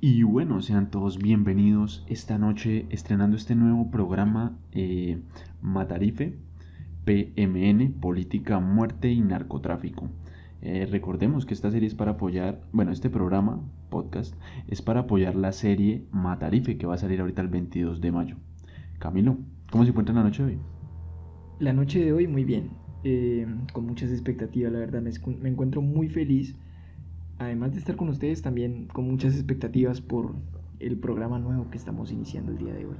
Y bueno, sean todos bienvenidos esta noche estrenando este nuevo programa Matarife, PMN, Política, Muerte y Narcotráfico. Recordemos que esta serie es para apoyar, bueno, este programa, podcast, es para apoyar la serie Matarife que va a salir ahorita el 22 de mayo. Camilo, ¿cómo se encuentra la noche de hoy? La noche de hoy muy bien, con muchas expectativas, la verdad me encuentro muy feliz, además de estar con ustedes también con muchas expectativas por el programa nuevo que estamos iniciando el día de hoy.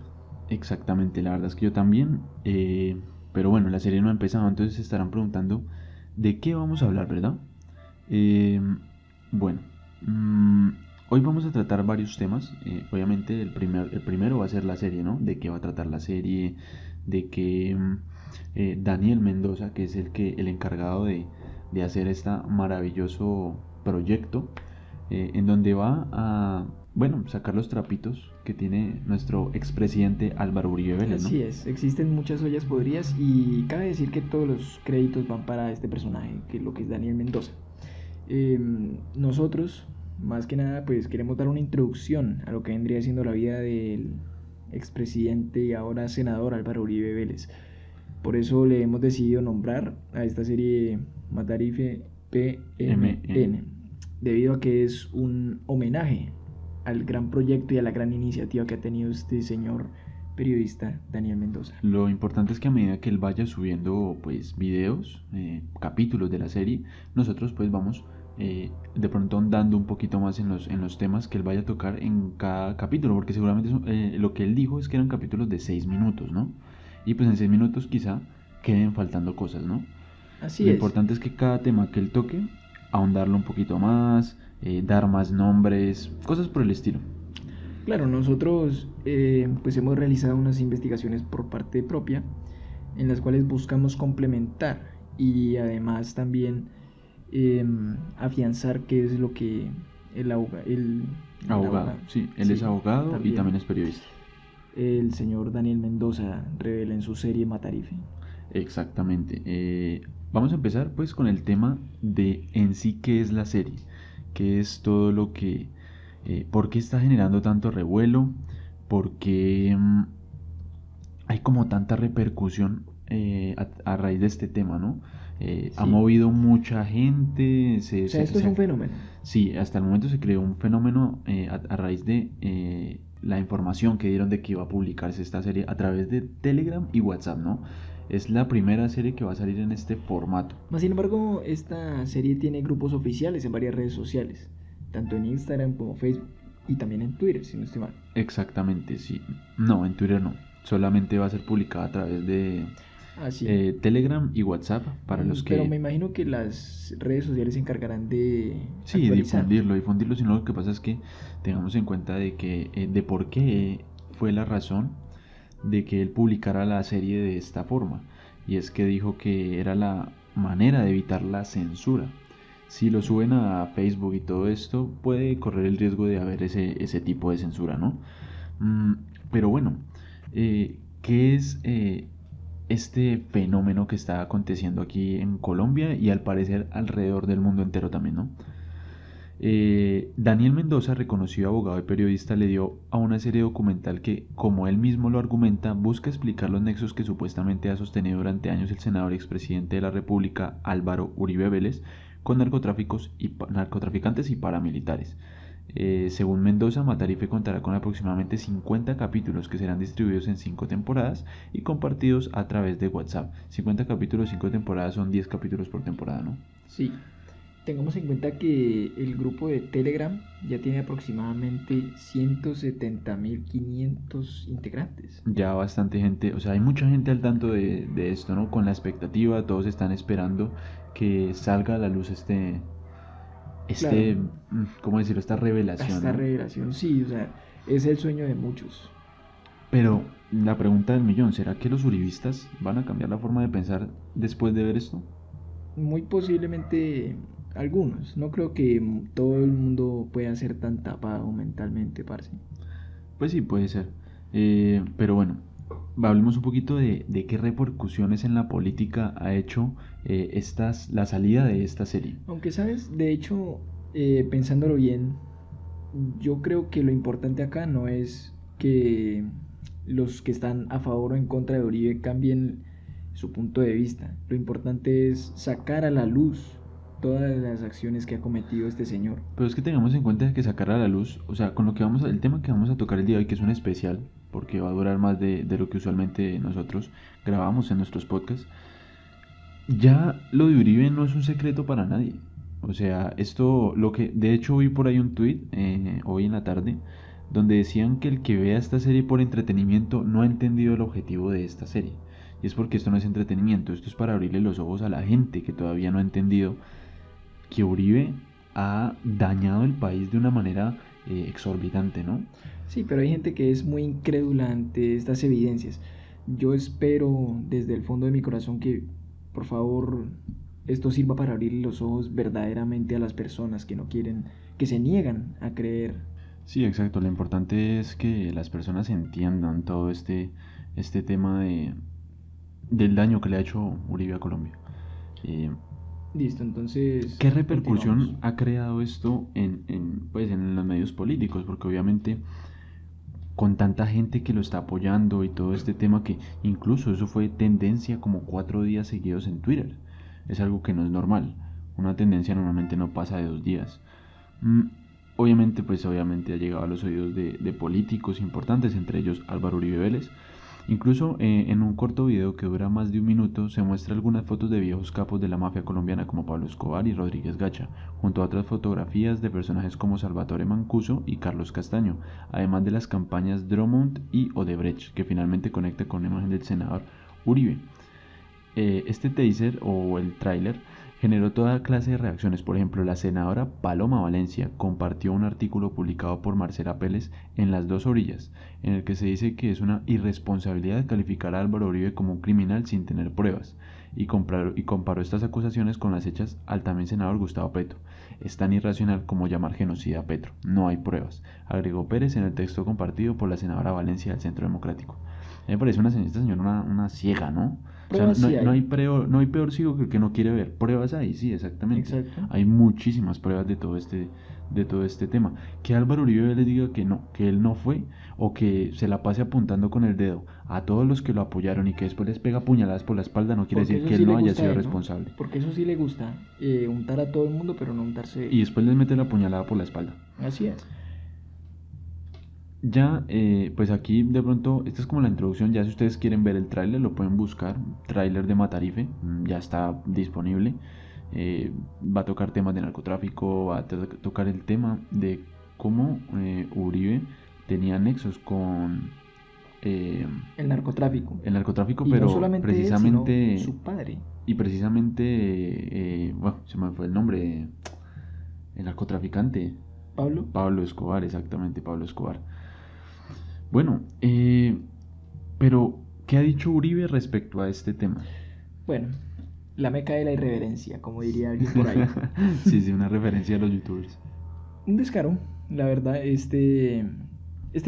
Exactamente, la verdad es que yo también, pero bueno, la serie no ha empezado, entonces se estarán preguntando de qué vamos a hablar, ¿verdad? Eh, bueno, mm, hoy vamos a tratar varios temas. Obviamente el primero va a ser la serie, ¿no? De qué va a tratar la serie, de que Daniel Mendoza, que es el encargado de hacer este maravilloso proyecto, en donde va a, bueno, sacar los trapitos que tiene nuestro expresidente Álvaro Uribe Vélez, ¿no? Así es, existen muchas ollas podridas y cabe decir que todos los créditos van para este personaje, que es lo que es Daniel Mendoza. Nosotros, más que nada, pues queremos dar una introducción a lo que vendría siendo la vida del expresidente y ahora senador Álvaro Uribe Vélez. Por eso le hemos decidido nombrar a esta serie Matarife MN. PMN, debido a que es un homenaje al gran proyecto y a la gran iniciativa que ha tenido este señor periodista Daniel Mendoza. Lo importante es que a medida que él vaya subiendo pues videos, capítulos de la serie, nosotros pues vamos de pronto andando un poquito más en los temas que él vaya a tocar en cada capítulo, porque seguramente lo que él dijo es que eran capítulos de 6 minutos, ¿no? Y pues en 6 minutos quizá queden faltando cosas, ¿no? Así Lo es. importante es que cada tema que él toque, ahondarlo un poquito más, dar más nombres, cosas por el estilo. Claro, nosotros pues hemos realizado unas investigaciones por parte propia en las cuales buscamos complementar y además también afianzar qué es lo que el Abogado, abogado, sí, él es sí, abogado y también también es periodista. el señor Daniel Mendoza revela en su serie Matarife. Exactamente. Vamos a empezar pues con el tema de en sí qué es la serie, qué es todo lo que, por qué está generando tanto revuelo, por qué hay como tanta repercusión a raíz de este tema, ¿no? Ha Sí, movido mucha gente, o sea, esto es un fenómeno. sí, hasta el momento se creó un fenómeno a raíz de la información que dieron de que iba a publicarse esta serie a través de Telegram y WhatsApp, ¿no? Es la primera serie que va a salir en este formato. Mas, sin embargo, esta serie tiene grupos oficiales en varias redes sociales, tanto en Instagram como Facebook y también en Twitter, si no estoy mal. Exactamente, sí. No, en Twitter no. Solamente va a ser publicada a través de Ah, sí. Telegram y WhatsApp para los Pero que me imagino que las redes sociales se encargarán de sí, actualizar. difundirlo, sino lo que pasa es que tengamos en cuenta de que de por qué fue la razón de que él publicara la serie de esta forma. Y es que dijo que era la manera de evitar la censura. Si lo suben a Facebook y todo esto, puede correr el riesgo de haber ese tipo de censura, ¿no? Mm, pero bueno, ¿qué es este fenómeno que está aconteciendo aquí en Colombia y al parecer alrededor del mundo entero también, ¿no? Daniel Mendoza, reconocido abogado y periodista, le dio a una serie documental que, como él mismo lo argumenta, busca explicar los nexos que supuestamente ha sostenido durante años el senador y expresidente de la República, Álvaro Uribe Vélez, con narcotraficantes y paramilitares. Según Mendoza, Matarife contará con aproximadamente 50 capítulos que serán distribuidos en 5 temporadas y compartidos a través de WhatsApp. 50 capítulos, 5 temporadas son 10 capítulos por temporada, ¿no? Sí. Tengamos en cuenta que el grupo de Telegram ya tiene aproximadamente 170.500 integrantes. Ya bastante gente, o sea, hay mucha gente al tanto de esto, ¿no? Con la expectativa, todos están esperando que salga a la luz Claro, ¿cómo decirlo? Esta revelación, esta ¿no? revelación, sí, o sea, es el sueño de muchos. Pero la pregunta del millón, ¿será que los uribistas van a cambiar la forma de pensar después de ver esto? Muy posiblemente algunos. No creo que todo el mundo pueda ser tan tapado mentalmente, parce. Pues sí, puede ser. Pero bueno, hablemos un poquito de qué repercusiones en la política ha hecho la salida de esta serie. Aunque, ¿sabes? De hecho, pensándolo bien, yo creo que lo importante acá no es que los que están a favor o en contra de Uribe cambien su punto de vista. Lo importante es sacar a la luz todas las acciones que ha cometido este señor. Pero es que tengamos en cuenta que sacar a la luz, o sea, con lo que el tema que vamos a tocar el día de hoy, que es un especial, porque va a durar más de lo que usualmente nosotros grabamos en nuestros podcasts, ya lo de Uribe no es un secreto para nadie. O sea, esto, lo que, de hecho vi por ahí un tweet hoy en la tarde, donde decían que el que vea esta serie por entretenimiento no ha entendido el objetivo de esta serie. Y es porque esto no es entretenimiento, esto es para abrirle los ojos a la gente que todavía no ha entendido que Uribe ha dañado el país de una manera exorbitante, ¿no? Sí, pero hay gente que es muy incrédula ante estas evidencias. Yo espero desde el fondo de mi corazón que, por favor, esto sirva para abrir los ojos verdaderamente a las personas que no quieren, que se niegan a creer. Sí, exacto. Lo importante es que las personas entiendan todo este tema del daño que le ha hecho Uribe a Colombia. Eh, Listo, entonces ¿Qué repercusión continuamos. ha creado esto pues, en los medios políticos? Porque obviamente con tanta gente que lo está apoyando y todo este tema que incluso eso fue tendencia como 4 días seguidos en Twitter. Es algo que no es normal. Una tendencia normalmente no pasa de 2 días. Mm, Obviamente, pues obviamente ha llegado a los oídos de políticos importantes, entre ellos Álvaro Uribe Vélez. Incluso en un corto video que dura más de un minuto se muestra algunas fotos de viejos capos de la mafia colombiana como Pablo Escobar y Rodríguez Gacha, junto a otras fotografías de personajes como Salvatore Mancuso y Carlos Castaño, además de las campañas Drummond y Odebrecht, que finalmente conecta con la imagen del senador Uribe. Este teaser o el tráiler generó toda clase de reacciones. Por ejemplo, la senadora Paloma Valencia compartió un artículo publicado por Marcela Pérez en Las Dos Orillas, en el que se dice que es una irresponsabilidad calificar a Álvaro Uribe como un criminal sin tener pruebas, y comparó estas acusaciones con las hechas al también senador Gustavo Petro. Es tan irracional como llamar genocida a Petro. No hay pruebas, agregó Pérez en el texto compartido por la senadora Valencia del Centro Democrático. A mí me parece esta señora una ciega, ¿no? O sea, Pruebas sí hay. no hay peor ciego que el que no quiere ver. Pruebas hay, sí, exactamente. Exacto. Hay muchísimas pruebas de todo este tema. Que Álvaro Uribe les diga que no, que él no fue, o que se la pase apuntando con el dedo a todos los que lo apoyaron y que después les pega puñaladas por la espalda, no quiere Porque decir eso que sí él le no haya gusta a sido él, ¿no? responsable. Porque eso sí le gusta, untar a todo el mundo, pero no untarse Y él. después les mete la puñalada por la espalda. Así es. Ya, pues aquí de pronto, esta es como la introducción, ya si ustedes quieren ver el tráiler lo pueden buscar, tráiler de Matarife, ya está disponible. Va a tocar temas de narcotráfico, va a tocar el tema de cómo Uribe tenía nexos con El narcotráfico. el narcotráfico, Y no pero solamente él, precisamente, sino su padre. y precisamente, bueno, se me fue el nombre, el narcotraficante, Pablo. Pablo Escobar, exactamente, Pablo Escobar. Bueno, pero ¿qué ha dicho Uribe respecto a este tema? Bueno, la meca de la irreverencia, como diría alguien por ahí. Sí, sí, una referencia a los youtubers. Un descaro, la verdad, este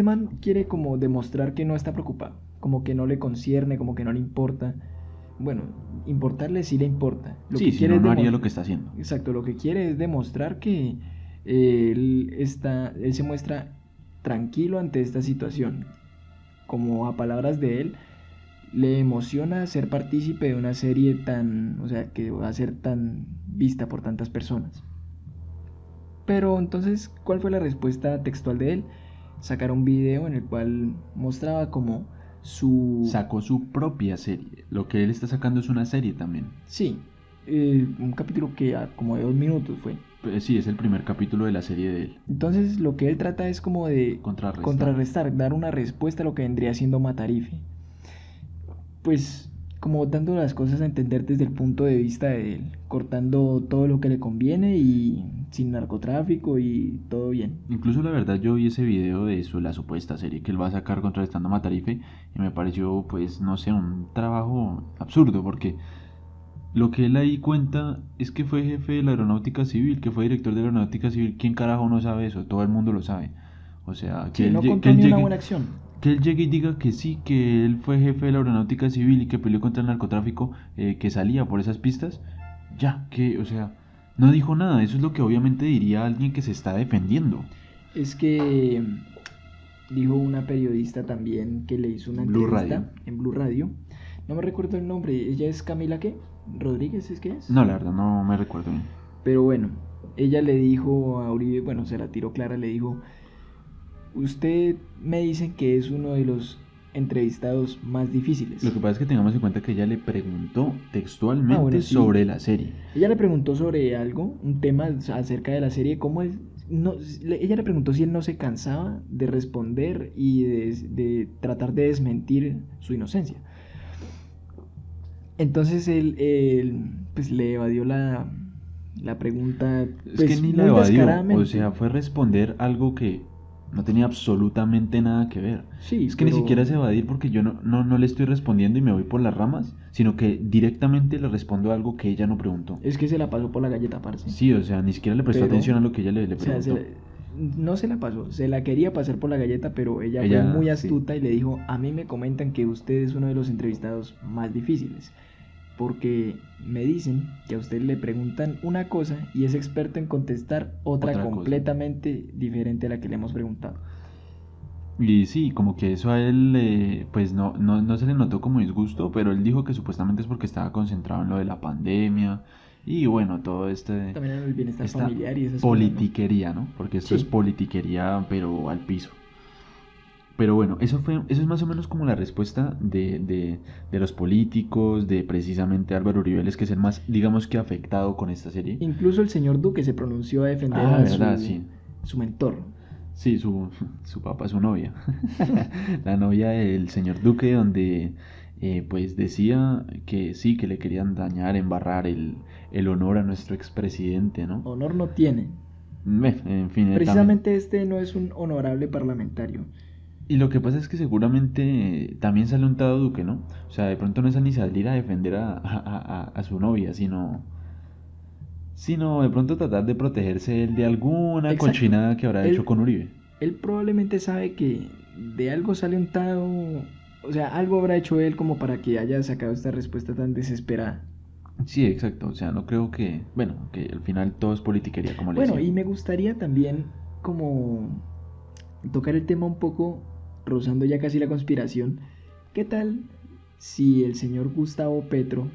man quiere como demostrar que no está preocupado, como que no le concierne, como que no le importa. Bueno, importarle sí le importa. Lo Sí, que si quiere no, es no haría lo que está haciendo. Exacto, lo que quiere es demostrar que él se muestra tranquilo ante esta situación. Como a palabras de él, le emociona ser partícipe de una serie tan, o sea, que va a ser tan vista por tantas personas. Pero entonces, ¿cuál fue la respuesta textual de él? Sacar un video en el cual mostraba como Sacó su propia serie. Lo que él está sacando es una serie también. Sí, un capítulo que como de 2 minutos fue. Sí, es el primer capítulo de la serie de él. Entonces lo que él trata es como de contrarrestar, dar una respuesta a lo que vendría siendo Matarife. Pues como dando las cosas a entender desde el punto de vista de él, cortando todo lo que le conviene y sin narcotráfico y todo bien. Incluso la verdad yo vi ese video de eso, la supuesta serie que él va a sacar contrarrestando a Matarife, y me pareció, pues, no sé, un trabajo absurdo, porque lo que él ahí cuenta es que fue jefe de la aeronáutica civil, que fue director de la aeronáutica civil. ¿Quién carajo no sabe eso? Todo el mundo lo sabe. O sea, Sí, no contó ni una buena acción. que él llegue y diga que sí, que él fue jefe de la aeronáutica civil y que peleó contra el narcotráfico, que salía por esas pistas. Ya, que, o sea, no dijo nada. Eso es lo que obviamente diría alguien que se está defendiendo. es que dijo una periodista también que le hizo una Blue entrevista Radio. en Blue Radio. No me recuerdo el nombre, ella es Camila, ¿qué? ¿Rodríguez es que es? No, la verdad, no me recuerdo bien. Pero bueno, ella le dijo a Uribe, bueno, se la tiró clara, le dijo, usted me dice que es uno de los entrevistados más difíciles. Lo que pasa es que tengamos en cuenta que ella le preguntó textualmente bueno, sí. sobre la serie. Ella le preguntó sobre algo, un tema acerca de la serie, cómo él, no, ella le preguntó si él no se cansaba de responder y de tratar de desmentir su inocencia. Entonces él pues le evadió la pregunta, pues, Es que ni la muy evadió, descaradamente. o sea, fue responder algo que no tenía absolutamente nada que ver. Sí, es que ni siquiera es evadir porque yo no le estoy respondiendo y me voy por las ramas, sino que directamente le respondo algo que ella no preguntó. Es que se la pasó por la galleta, parce. Sí, o sea, ni siquiera le prestó Pero, atención a lo que ella le o sea, preguntó. no se la pasó, se la quería pasar por la galleta, pero ella fue muy astuta, sí. Y le dijo, a mí me comentan que usted es uno de los entrevistados más difíciles, porque me dicen que a usted le preguntan una cosa y es experto en contestar otra completamente diferente a la que le hemos preguntado. Y sí, como que eso a él pues no se le notó como disgusto, pero él dijo que supuestamente es porque estaba concentrado en lo de la pandemia y bueno, todo también en el bienestar esta familiar y esas politiquería, cosas, ¿no? Porque esto sí. es politiquería, pero al piso. Pero bueno, eso es más o menos como la respuesta de los políticos, de precisamente Álvaro Uribe Vélez, que es el más, digamos que afectado con esta serie. Incluso el señor Duque se pronunció a defender su mentor. Sí, su papá, su novia. La novia del señor Duque, donde pues decía que sí, que le querían dañar, embarrar el honor a nuestro expresidente, ¿no? Honor no tiene. En fin. Precisamente este no es un honorable parlamentario. Y lo que pasa es que seguramente también sale un Tado Duque, ¿no? O sea, de pronto no es ni salir a defender a su novia, sino de pronto tratar de protegerse él de alguna cochinada que habrá hecho con Uribe. Él probablemente sabe que de algo sale un Tado, o sea, algo habrá hecho él como para que haya sacado esta respuesta tan desesperada. Sí, exacto, o sea, no creo que, bueno, que al final todo es politiquería, como le decía. Bueno, y me gustaría también como tocar el tema un poco, rozando ya casi la conspiración. ¿Qué tal si el señor Gustavo Petro,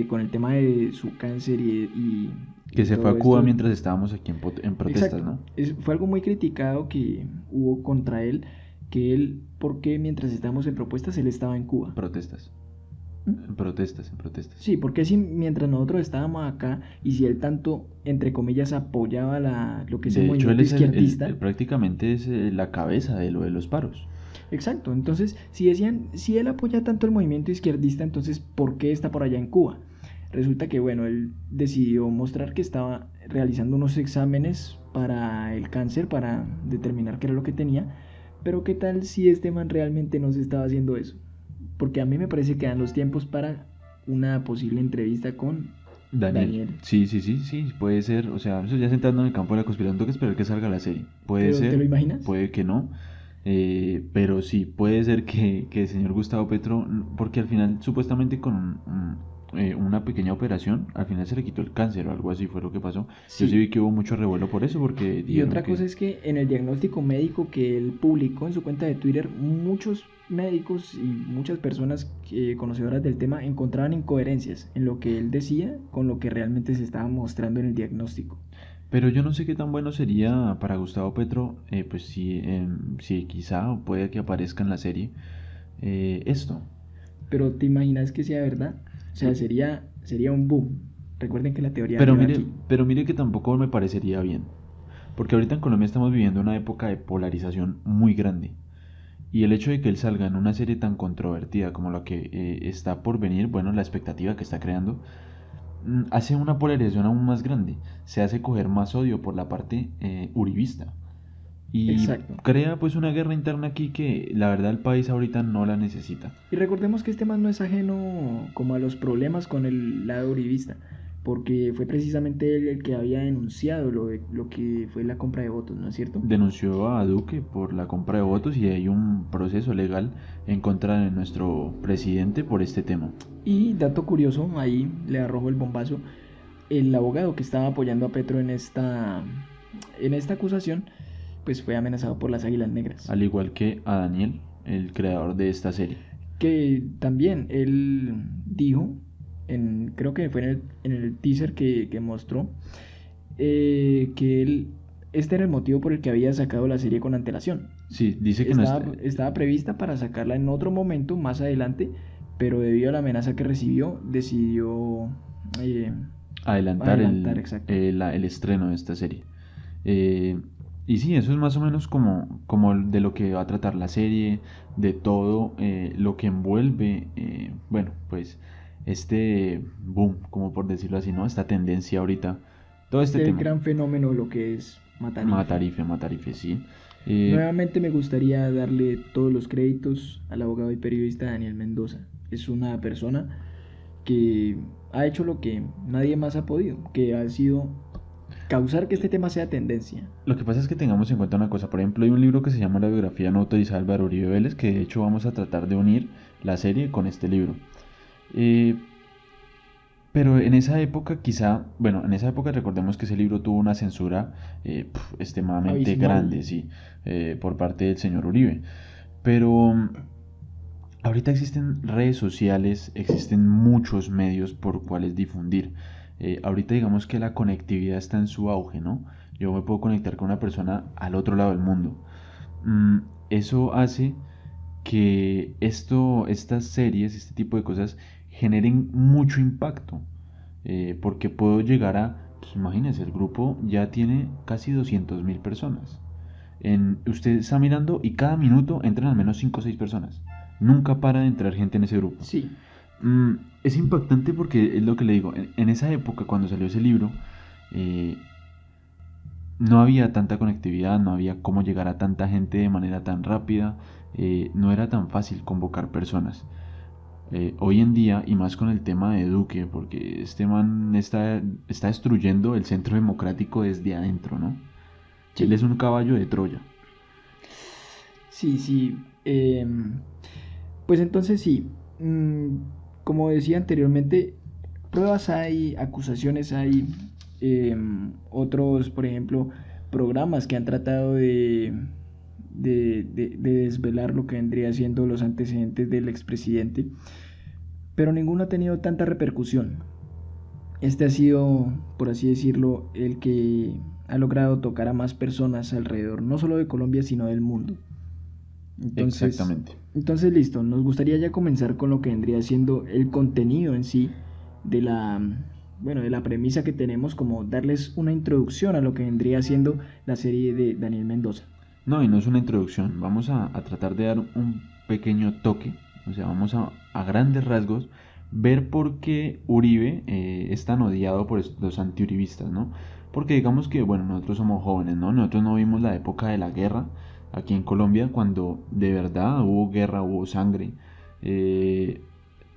con el tema de su cáncer y que se fue a Cuba mientras estábamos aquí en protestas, exacto, ¿no? Fue algo muy criticado que hubo contra él, que él, ¿por qué mientras estábamos en propuestas él estaba en Cuba? Protestas. En protestas. Sí, porque si mientras nosotros estábamos acá y si él tanto, entre comillas, apoyaba lo que es el movimiento izquierdista. Él prácticamente es la cabeza de lo de los paros. Exacto, entonces si él apoya tanto el movimiento izquierdista, entonces ¿por qué está por allá en Cuba? Resulta que bueno, él decidió mostrar que estaba realizando unos exámenes para el cáncer, para determinar qué era lo que tenía, pero ¿qué tal si este man realmente no se estaba haciendo eso? Porque a mí me parece que dan los tiempos para una posible entrevista con Daniel. Sí, puede ser, o sea, eso ya sentando en el campo de la conspiración, tengo que esperar que salga la serie. Puede ser. ¿Te lo imaginas? Puede que no. Pero sí, puede ser que el señor Gustavo Petro, porque al final supuestamente con una pequeña operación, al final se le quitó el cáncer o algo así fue lo que pasó. Sí. Yo sí vi que hubo mucho revuelo por eso, porque... Y otra cosa es que en el diagnóstico médico que él publicó en su cuenta de Twitter, muchos médicos y muchas personas conocedoras del tema encontraban incoherencias en lo que él decía con lo que realmente se estaba mostrando en el diagnóstico. Pero yo no sé qué tan bueno sería para Gustavo Petro, pues si quizá puede que aparezca en la serie esto. Pero ¿te imaginas que sea verdad? O sea, sería un boom. Recuerden que la teoría... Pero mire que tampoco me parecería bien. Porque ahorita en Colombia estamos viviendo una época de polarización muy grande. Y el hecho de que él salga en una serie tan controvertida como la que está por venir, bueno, la expectativa que está creando, hace una polarización aún más grande. Se hace coger más odio por la parte uribista. Y exacto, crea pues una guerra interna aquí que la verdad el país ahorita no la necesita. Y recordemos que este man no es ajeno como a los problemas con el lado uribista, porque fue precisamente él el que había denunciado lo que fue la compra de votos, ¿no es cierto? Denunció a Duque por la compra de votos y hay un proceso legal en contra de nuestro presidente por este tema. Y dato curioso, ahí le arrojo el bombazo, el abogado que estaba apoyando a Petro en en esta acusación, pues fue amenazado por las Águilas Negras. Al igual que a Daniel, el creador de esta serie. Que también él dijo, creo que fue en el teaser que mostró, que este era el motivo por el que había sacado la serie con antelación. Sí, dice que estaba prevista para sacarla en otro momento, más adelante, pero debido a la amenaza que recibió, decidió adelantar exacto. el estreno de esta serie. Y sí, eso es más o menos como de lo que va a tratar la serie, de todo lo que envuelve, bueno, pues este boom, como por decirlo así, ¿no? Esta tendencia ahorita, todo este Del tema. gran fenómeno lo que es Matarife, sí. Nuevamente me gustaría darle todos los créditos al abogado y periodista Daniel Mendoza. Es una persona que ha hecho lo que nadie más ha podido, que ha sido causar que este tema sea tendencia. Lo que pasa es que tengamos en cuenta una cosa. Por ejemplo, hay un libro que se llama La biografía no autorizada de Álvaro Uribe Vélez, que de hecho vamos a tratar de unir la serie con este libro. Pero en esa época en esa época recordemos que ese libro tuvo una censura extremadamente grande, sí, por parte del señor Uribe. Pero ahorita existen redes sociales, existen muchos medios por cuales difundir. Ahorita digamos que la conectividad está en su auge, ¿no? Yo me puedo conectar con una persona al otro lado del mundo. Eso hace que estas series, este tipo de cosas, generen mucho impacto. Porque puedo llegar pues imagínense, el grupo ya tiene casi 200.000 personas. Usted está mirando y cada minuto entran al menos 5 o 6 personas. Nunca para de entrar gente en ese grupo. Sí. Es impactante porque es lo que le digo. En esa época, cuando salió ese libro, no había tanta conectividad, no había cómo llegar a tanta gente de manera tan rápida, no era tan fácil convocar personas. Hoy en día, y más con el tema de Duque, porque este man está destruyendo el centro democrático desde adentro, ¿no? Sí. Él es un caballo de Troya. Sí. Pues entonces sí, como decía anteriormente, pruebas hay, acusaciones hay, otros, por ejemplo, programas que han tratado de desvelar lo que vendría siendo los antecedentes del expresidente, pero ninguno ha tenido tanta repercusión. Este ha sido, por así decirlo, el que ha logrado tocar a más personas alrededor, no solo de Colombia, sino del mundo. Exactamente. Entonces, listo, nos gustaría ya comenzar con lo que vendría siendo el contenido en sí de la premisa que tenemos, como darles una introducción a lo que vendría siendo la serie de Daniel Mendoza. No, y no es una introducción, vamos a tratar de dar un pequeño toque, o sea, vamos a grandes rasgos ver por qué Uribe es tan odiado por los antiuribistas, ¿no? Porque digamos que, bueno, nosotros somos jóvenes, ¿no? Nosotros no vimos la época de la guerra aquí en Colombia, cuando de verdad hubo guerra, hubo sangre,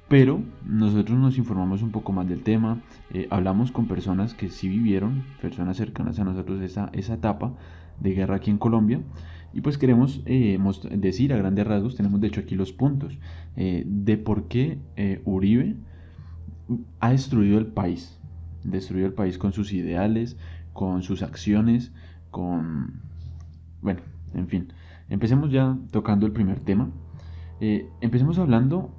pero nosotros nos informamos un poco más del tema, hablamos con personas que sí vivieron, personas cercanas a nosotros esa etapa de guerra aquí en Colombia, y pues queremos decir a grandes rasgos, tenemos de hecho aquí los puntos de por qué Uribe ha destruido el país con sus ideales, con sus acciones, bueno, en fin. Empecemos ya tocando el primer tema. Empecemos hablando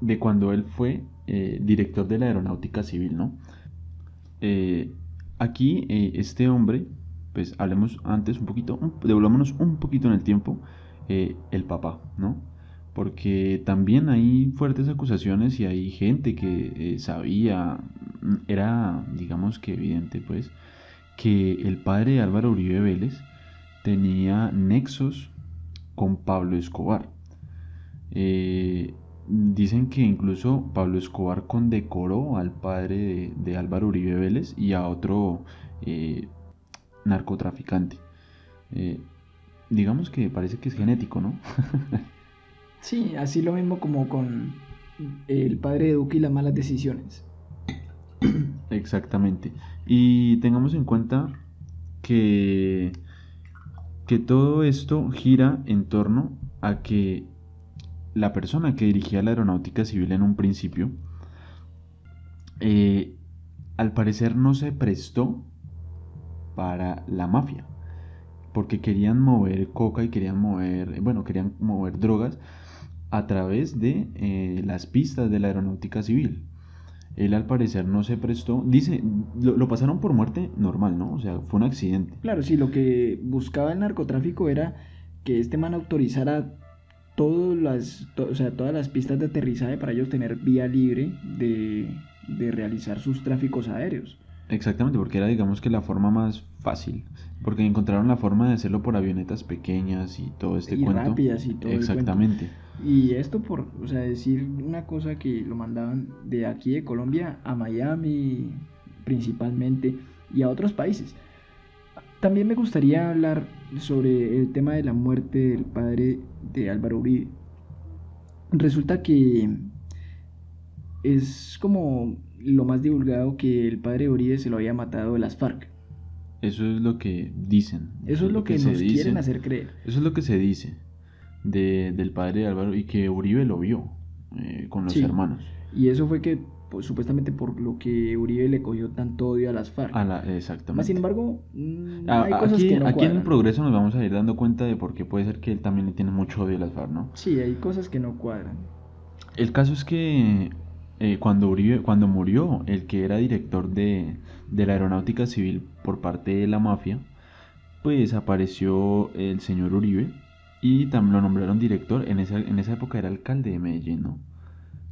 de cuando él fue director de la Aeronáutica Civil, ¿no? Aquí este hombre, pues hablemos antes un poquito, devolvámonos un poquito en el tiempo, el papá, ¿no? Porque también hay fuertes acusaciones y hay gente que sabía, era digamos que evidente pues, que el padre de Álvaro Uribe Vélez tenía nexos con Pablo Escobar. Dicen que incluso Pablo Escobar condecoró al padre de Álvaro Uribe Vélez y a otro narcotraficante. Digamos que parece que es genético, ¿no? Sí, así lo mismo como con el padre de Duque y las malas decisiones. Exactamente. Y tengamos en cuenta que todo esto gira en torno a que la persona que dirigía la aeronáutica civil en un principio, al parecer no se prestó para la mafia, porque querían mover coca y querían mover drogas a través de las pistas de la aeronáutica civil. Él al parecer no se prestó, dice, lo pasaron por muerte normal, ¿no? O sea, fue un accidente. Claro, sí, lo que buscaba el narcotráfico era que este man autorizara todas las pistas de aterrizaje para ellos tener vía libre de realizar sus tráficos aéreos. Exactamente, porque era digamos que la forma más fácil, porque encontraron la forma de hacerlo por avionetas pequeñas y todo este Y cuento. rápidas y todo el cuento. Exactamente. Y esto por, o sea, decir una cosa que lo mandaban de aquí de Colombia a Miami principalmente y a otros países. También me gustaría hablar sobre el tema de la muerte del padre de Álvaro Uribe. Resulta que es como lo más divulgado que el padre de Uribe se lo había matado de las FARC. Eso es lo que dicen. Eso es lo que se nos dice. quieren hacer creer. Eso es lo que se dice del padre de Álvaro y que Uribe lo vio con los Sí, hermanos. y eso fue que pues, supuestamente por lo que Uribe le cogió tanto odio a las FARC. Exactamente. Más sin embargo, hay cosas aquí, que no aquí en el cuadran. progreso nos vamos a ir dando cuenta de por qué puede ser que él también le tiene mucho odio a las FARC, ¿no? Sí, hay cosas que no cuadran. El caso es que cuando murió el que era director de la aeronáutica civil por parte de la mafia, pues apareció el señor Uribe y también lo nombraron director. En esa época era alcalde de Medellín, ¿no?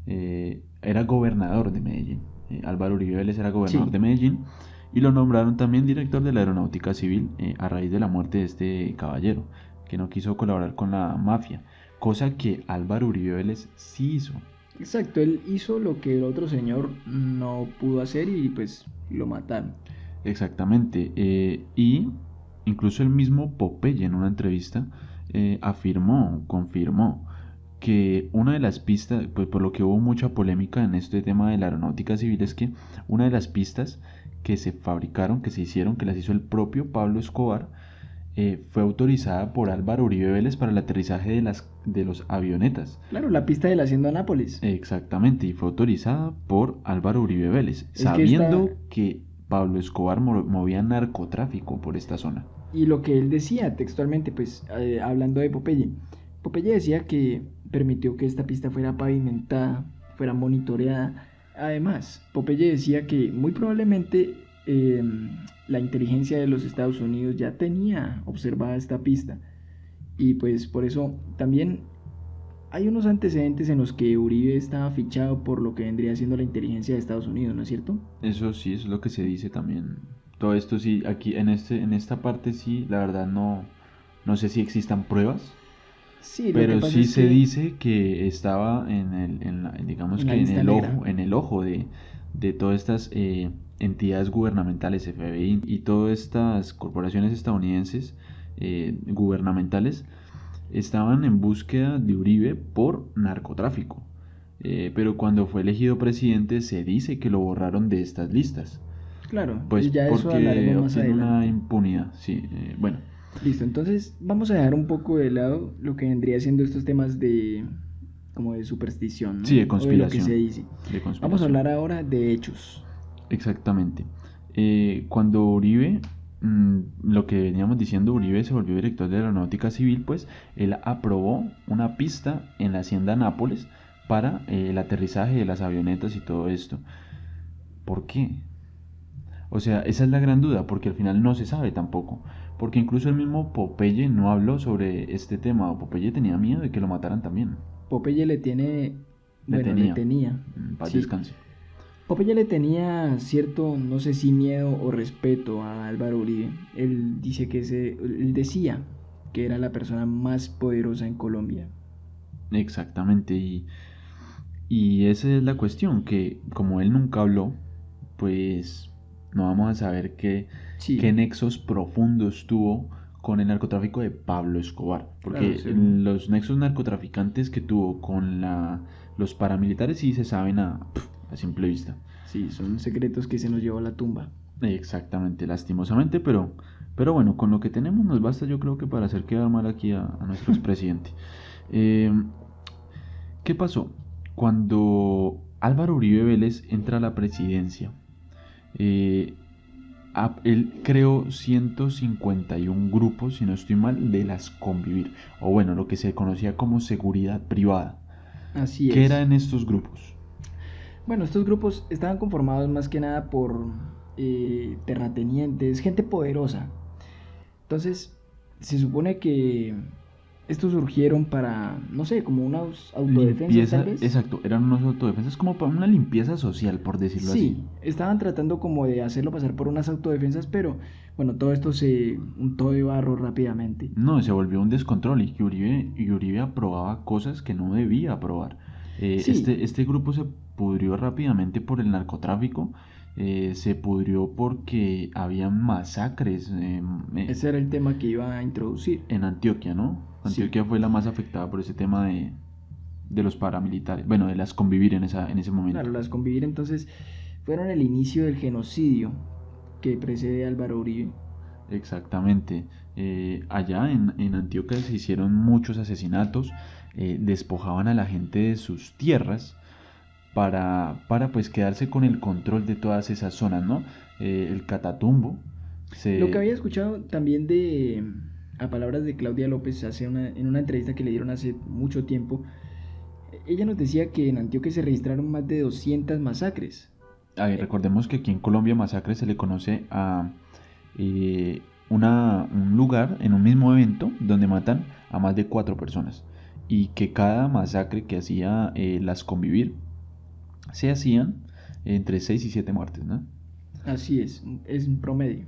Era gobernador de Medellín. Álvaro Uribe Vélez era gobernador Sí. de Medellín y lo nombraron también director de la aeronáutica civil a raíz de la muerte de este caballero, que no quiso colaborar con la mafia, cosa que Álvaro Uribe Vélez sí hizo. Exacto, él hizo lo que el otro señor no pudo hacer y pues lo mataron. Exactamente. Y incluso el mismo Popeye en una entrevista confirmó que una de las pistas, pues por lo que hubo mucha polémica en este tema de la aeronáutica civil, es que una de las pistas que se fabricaron, que se hicieron, que las hizo el propio Pablo Escobar, fue autorizada por Álvaro Uribe Vélez para el aterrizaje de los avionetas. Claro, la pista de la hacienda Nápoles. Exactamente, y fue autorizada por Álvaro Uribe Vélez, Es que sabiendo que Pablo Escobar movía narcotráfico por esta zona. Y lo que él decía textualmente, pues hablando de Popeye, Popeye decía que permitió que esta pista fuera pavimentada, fuera monitoreada. Además, Popeye decía que muy probablemente la inteligencia de los Estados Unidos ya tenía observada esta pista. Y pues por eso también hay unos antecedentes en los que Uribe estaba fichado por lo que vendría siendo la inteligencia de Estados Unidos, ¿no es cierto? Eso sí es lo que se dice también. Todo esto sí, aquí en esta parte sí, la verdad no sé si existan pruebas, Sí, lo que pero pasa sí es se que dice que estaba digamos en la que lista negra. en el ojo de todas estas entidades gubernamentales, FBI y todas estas corporaciones estadounidenses gubernamentales estaban en búsqueda de Uribe por narcotráfico. Pero cuando fue elegido presidente se dice que lo borraron de estas listas. Claro, Pues ya eso porque hablaremos más obtiene una adelante. impunidad, sí. Bueno, Listo, entonces vamos a dejar un poco de lado lo que vendría siendo estos temas de como de superstición, ¿no? sí, de O de lo que se conspiración. dice. De Vamos a conspiración. hablar ahora de hechos. Exactamente. Cuando Uribe, lo que veníamos diciendo, Uribe se volvió director de la Aeronáutica Civil, pues él aprobó una pista en la hacienda Nápoles para el aterrizaje de las avionetas y todo esto. ¿Por qué? O sea, esa es la gran duda, porque al final no se sabe tampoco. Porque incluso el mismo Popeye no habló sobre este tema, o Popeye tenía miedo de que lo mataran también. Popeye le tiene, Le bueno, le tenía. tenía, Paz sí. descanse. Popeye le tenía cierto, no sé si miedo o respeto a Álvaro Uribe. Él decía que era la persona más poderosa en Colombia. Exactamente, y esa es la cuestión, que como él nunca habló, pues no vamos a saber qué Sí, nexos profundos tuvo con el narcotráfico de Pablo Escobar. Porque claro, los nexos narcotraficantes que tuvo con los paramilitares sí se saben a simple vista. sí, son secretos que se nos llevó a la tumba. Exactamente, lastimosamente, pero bueno, con lo que tenemos nos basta yo creo que para hacer quedar mal aquí a nuestro expresidente. Eh, ¿Qué pasó? Cuando Álvaro Uribe Vélez entra a la presidencia, eh, Él creó 151 grupos, si no estoy mal, de las convivir, o bueno, lo que se conocía como seguridad privada. Así ¿Qué es. eran estos grupos? Bueno, estos grupos estaban conformados más que nada por terratenientes, gente poderosa. Entonces, se supone que estos surgieron para, no sé, como unas autodefensas tal Limpieza, vez. exacto, eran unos autodefensas como para una limpieza social, por decirlo así. Sí, estaban tratando como de hacerlo pasar por unas autodefensas, pero bueno, todo esto se untó de barro rápidamente. No, se volvió un descontrol y Uribe aprobaba cosas que no debía aprobar. Sí, Este grupo se pudrió rápidamente por el narcotráfico, se pudrió porque había masacres ese era el tema que iba a introducir. en Antioquia, ¿no? Sí, Antioquia fue la más afectada por ese tema de los paramilitares, bueno, de las convivir en ese momento. claro, las convivir entonces fueron el inicio del genocidio que precede a Álvaro Uribe. Exactamente. Allá en Antioquia se hicieron muchos asesinatos, despojaban a la gente de sus tierras para pues quedarse con el control de todas esas zonas, ¿no? El Catatumbo Lo que se... había escuchado también a palabras de Claudia López en una entrevista que le dieron hace mucho tiempo, ella nos decía que en Antioquia se registraron más de 200 masacres. A ver, Eh, recordemos que aquí en Colombia masacre se le conoce a eh, un lugar en un mismo evento donde matan a más de 4 personas y que cada masacre que hacía las convivir se hacían entre 6 y 7 muertes, ¿no? Así es un promedio.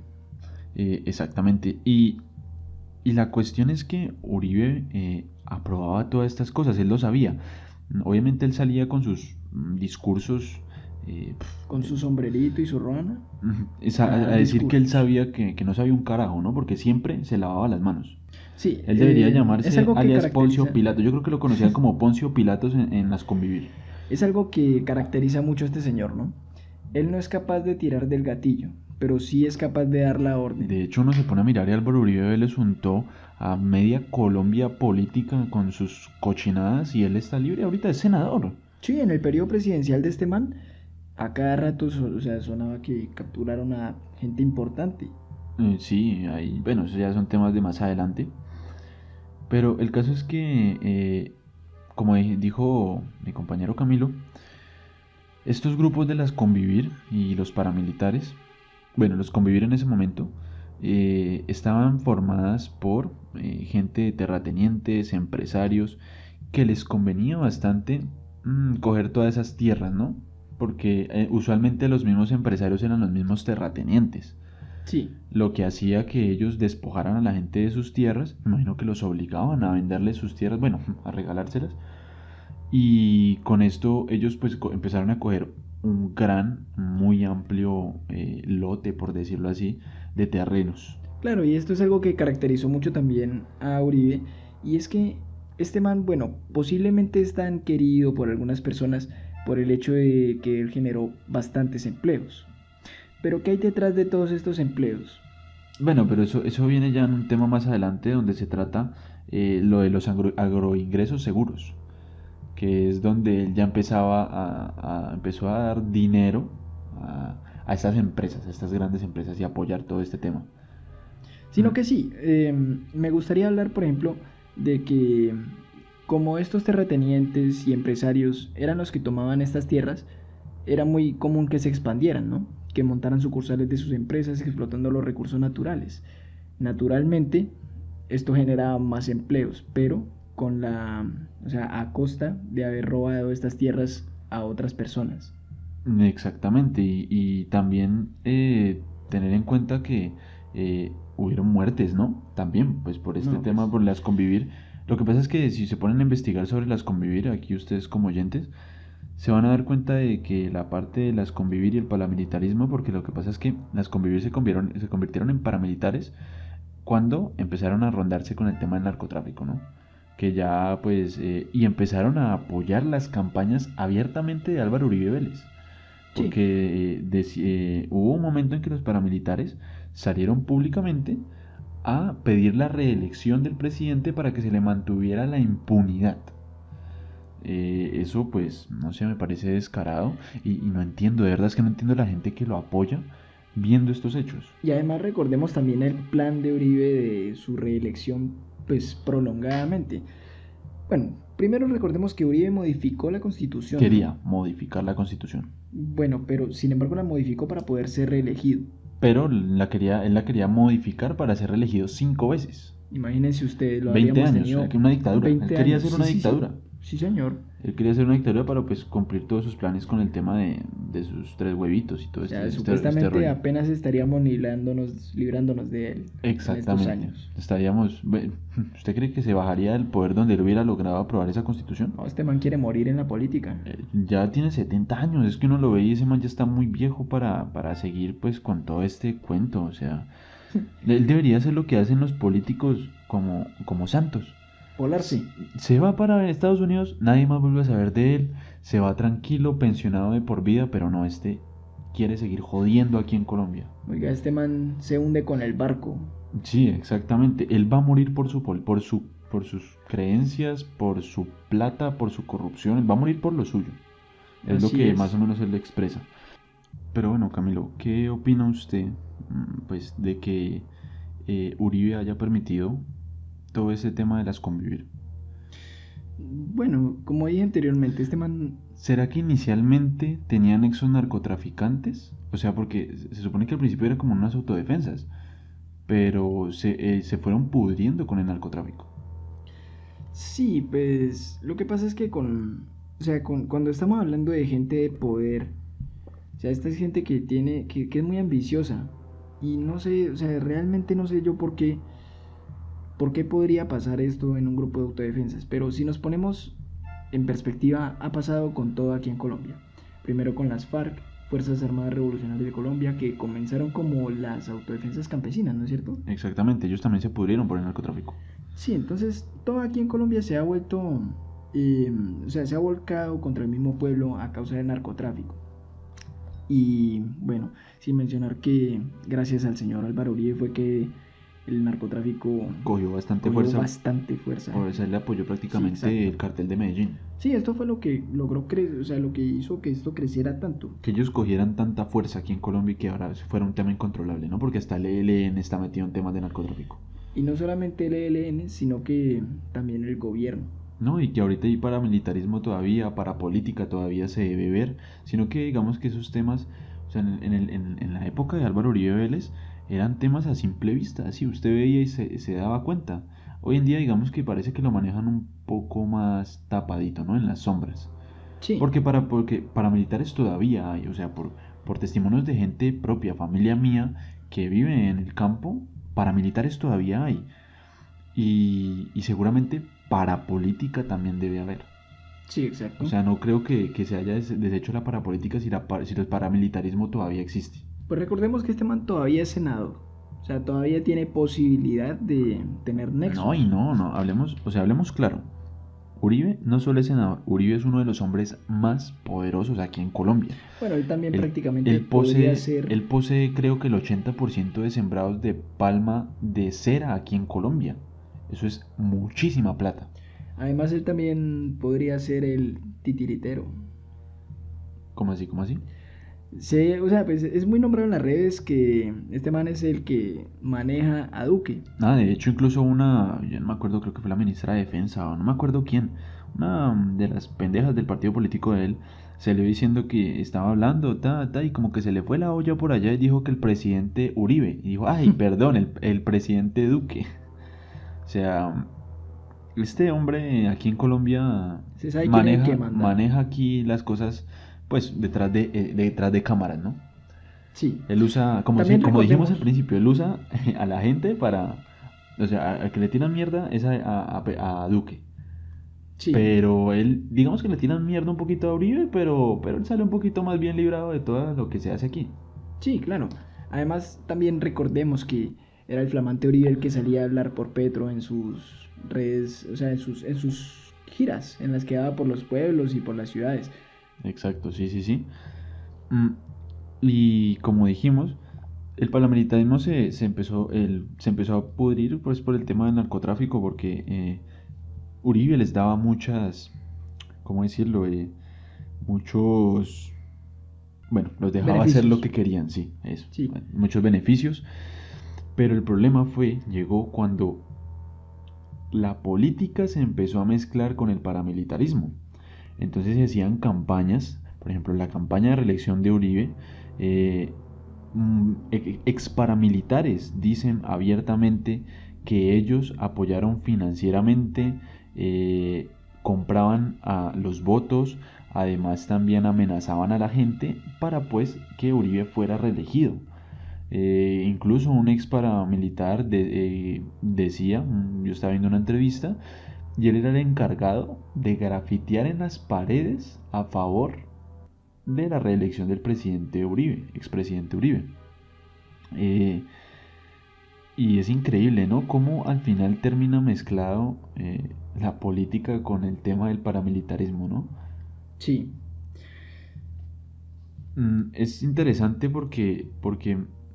Exactamente. Y la cuestión es que Uribe aprobaba todas estas cosas, él lo sabía. Obviamente él salía con sus discursos Con su sombrerito y su ruana es a a dar decir que él discursos. sabía que no sabía un carajo, ¿no? Porque siempre se lavaba las manos. Sí, Él debería es llamarse algo que alias Poncio caracteriza, Pilato. Yo creo que lo conocían como Poncio Pilatos en las convivir. es algo que caracteriza mucho a este señor, ¿no? Él no es capaz de tirar del gatillo, pero sí es capaz de dar la orden. De hecho, uno se pone a mirar y Álvaro Uribe Vélez juntó a media Colombia política con sus cochinadas y él está libre. Ahorita es senador. Sí, en el periodo presidencial de este man, a cada rato o sea, sonaba que capturaron a gente importante. Sí, ahí, bueno, eso ya son temas de más adelante. Pero el caso es que, como dijo mi compañero Camilo, estos grupos de las convivir y los paramilitares, bueno, los convivir en ese momento, estaban formadas por gente de terratenientes, empresarios, que les convenía bastante coger todas esas tierras, ¿no? Porque usualmente los mismos empresarios eran los mismos terratenientes, Sí, lo que hacía que ellos despojaran a la gente de sus tierras, me imagino que los obligaban a venderles sus tierras, bueno, a regalárselas, y con esto ellos pues empezaron a coger un gran, muy amplio lote, por decirlo así, de terrenos. claro, y esto es algo que caracterizó mucho también a Uribe, y es que este man, bueno, posiblemente es tan querido por algunas personas por el hecho de que él generó bastantes empleos. Pero ¿qué hay detrás de todos estos empleos? Bueno, pero eso viene ya en un tema más adelante donde se trata lo de los agroingresos seguros, que es donde él ya empezaba empezó a dar dinero a estas empresas, a estas grandes empresas y apoyar todo este tema. Sino que sí, me gustaría hablar, por ejemplo, de que como estos terratenientes y empresarios eran los que tomaban estas tierras, era muy común que se expandieran, ¿no? Que montaran sucursales de sus empresas explotando los recursos naturales. Naturalmente, esto generaba más empleos, pero o sea, a costa de haber robado estas tierras a otras personas. Exactamente, y también tener en cuenta que hubieron muertes, ¿no? También, pues por este No, tema, pues por las convivir. Lo que pasa es que si se ponen a investigar sobre las convivir, aquí ustedes como oyentes, se van a dar cuenta de que la parte de las convivir y el paramilitarismo, porque lo que pasa es que las convivir se convirtieron en paramilitares cuando empezaron a rondarse con el tema del narcotráfico, ¿no? Que ya pues, y empezaron a apoyar las campañas abiertamente de Álvaro Uribe Vélez sí, porque hubo un momento en que los paramilitares salieron públicamente a pedir la reelección del presidente para que se le mantuviera la impunidad. Eso pues, no sé, me parece descarado y no entiendo, de verdad es que no entiendo la gente que lo apoya viendo estos hechos. Y además recordemos también el plan de Uribe de su reelección, pues prolongadamente. Bueno, primero recordemos que Uribe modificó la Constitución, Quería ¿no? modificar la Constitución, Bueno, pero sin embargo la modificó para poder ser reelegido. pero él la quería modificar para ser reelegido 5 veces. Imagínense ustedes, lo 20 habríamos años, tenido una dictadura. Él 20 quería años. hacer Sí, una sí, sí. dictadura. Sí, señor. Él quería hacer una dictadura para pues cumplir todos sus planes con el tema de sus 3 huevitos y todo O sea, este supuestamente rollo. apenas estaríamos librándonos de él en estos Exactamente. años. ¿Usted cree que se bajaría del poder donde él hubiera logrado aprobar esa constitución? No, este man quiere morir en la política. Ya tiene 70 años, es que uno lo ve y ese man ya está muy viejo para seguir pues con todo este cuento, o sea, él debería hacer lo que hacen los políticos como Santos. Volarse. Se va para Estados Unidos, nadie más vuelve a saber de él, se va tranquilo, pensionado de por vida, pero no, este quiere seguir jodiendo aquí en Colombia. Oiga, este man se hunde con el barco. Sí, exactamente, él va a morir por sus creencias, por su plata, por su corrupción, él va a morir por lo suyo. Es lo Así que es. más o menos él expresa. Pero bueno, Camilo, ¿qué opina usted pues de que Uribe haya permitido todo ese tema de las convivir? Bueno, como dije anteriormente, este man... ¿Será que inicialmente tenían nexos narcotraficantes? O sea, porque se supone que al principio era como unas autodefensas, pero se fueron pudriendo con el narcotráfico. Sí, pues lo que pasa es que cuando estamos hablando de gente de poder, o sea, esta es gente que es muy ambiciosa. Y no sé, o sea, realmente no sé yo por qué podría pasar esto en un grupo de autodefensas. Pero si nos ponemos en perspectiva, ha pasado con todo aquí en Colombia. Primero con las FARC, Fuerzas Armadas Revolucionarias de Colombia, que comenzaron como las autodefensas campesinas, ¿no es cierto? Exactamente, ellos también se pudrieron por el narcotráfico. Sí, entonces todo aquí en Colombia se ha vuelto, o sea, se ha volcado contra el mismo pueblo a causa del narcotráfico. Y bueno, sin mencionar que gracias al señor Álvaro Uribe fue que el narcotráfico Cogió bastante cogió fuerza, bastante fuerza. por eso él le apoyó Sí, prácticamente exacto. el cartel de Medellín. Sí, esto fue lo que logró crecer, o sea, lo que hizo que esto creciera tanto. Que ellos cogieran tanta fuerza aquí en Colombia y que ahora fuera un tema incontrolable, ¿no? Porque hasta el ELN está metido en temas de narcotráfico. Y no solamente el ELN, sino que también el gobierno. No, y que ahorita hay paramilitarismo todavía, parapolítica todavía se debe ver, sino que digamos que esos temas, o sea, en la época de Álvaro Uribe Vélez, eran temas a simple vista, así usted veía y se daba cuenta. Hoy en día digamos que parece que lo manejan un poco más tapadito, ¿no? En las sombras. Sí, Porque paramilitares todavía hay, o sea, por testimonios de gente propia, familia mía, que vive en el campo, paramilitares todavía hay. Y seguramente parapolítica también debe haber. sí, O exacto. sea, no creo que se haya deshecho la parapolítica si el paramilitarismo todavía existe. Pues recordemos que este man todavía es senador. O sea, todavía tiene posibilidad de tener No, nexos. y no, hablemos claro. Uribe no solo es senador, Uribe es uno de los hombres más poderosos aquí en Colombia. Bueno, él también Él, prácticamente podría ser... él posee creo que el 80% de sembrados de palma de cera aquí en Colombia. Eso es muchísima plata. Además, él también podría ser el titiritero. ¿Cómo así? ¿Cómo así? Sí, o sea, pues es muy nombrado en las redes que este man es el que maneja a Duque. Nada, de hecho incluso yo no me acuerdo, creo que fue la ministra de Defensa o no me acuerdo quién, una de las pendejas del partido político de él, se le diciendo que estaba hablando, y como que se le fue la olla por allá y dijo que el presidente Uribe, y dijo, ay, perdón, el presidente Duque. O sea, este hombre aquí en Colombia Se sabe quién es el que manda. maneja aquí las cosas, pues detrás de cámaras, ¿no? Sí. Él usa, También como dijimos al recordemos. principio, él usa a la gente o sea, al que le tiran mierda es a Duque. Sí, Pero él, digamos que le tiran mierda un poquito a Uribe, pero él sale un poquito más bien librado de todo lo que se hace aquí. sí, claro. Además, también recordemos que era el flamante Uribe el que salía a hablar por Petro en sus redes, o sea, en sus giras, en las que daba por los pueblos y por las ciudades. Exacto, sí, sí, sí. Mm, Y como dijimos, el paramilitarismo se empezó a pudrir pues, por el tema del narcotráfico, porque Uribe les daba ¿cómo decirlo? Muchos, bueno, los dejaba hacer lo Beneficios. que querían, sí, eso, Sí, muchos beneficios, pero el problema llegó cuando la política se empezó a mezclar con el paramilitarismo. Entonces se hacían campañas, por ejemplo, la campaña de reelección de Uribe, eh, ex paramilitares dicen abiertamente que ellos apoyaron financieramente, compraban a los votos, además también amenazaban a la gente para pues que Uribe fuera reelegido. Incluso un ex paramilitar decía, yo estaba viendo una entrevista, y él era el encargado de grafitear en las paredes a favor de la reelección del presidente Uribe, expresidente Uribe. Eh, y es increíble, ¿no? Cómo al final termina mezclado la política con el tema del paramilitarismo, ¿no? sí, Es interesante porque,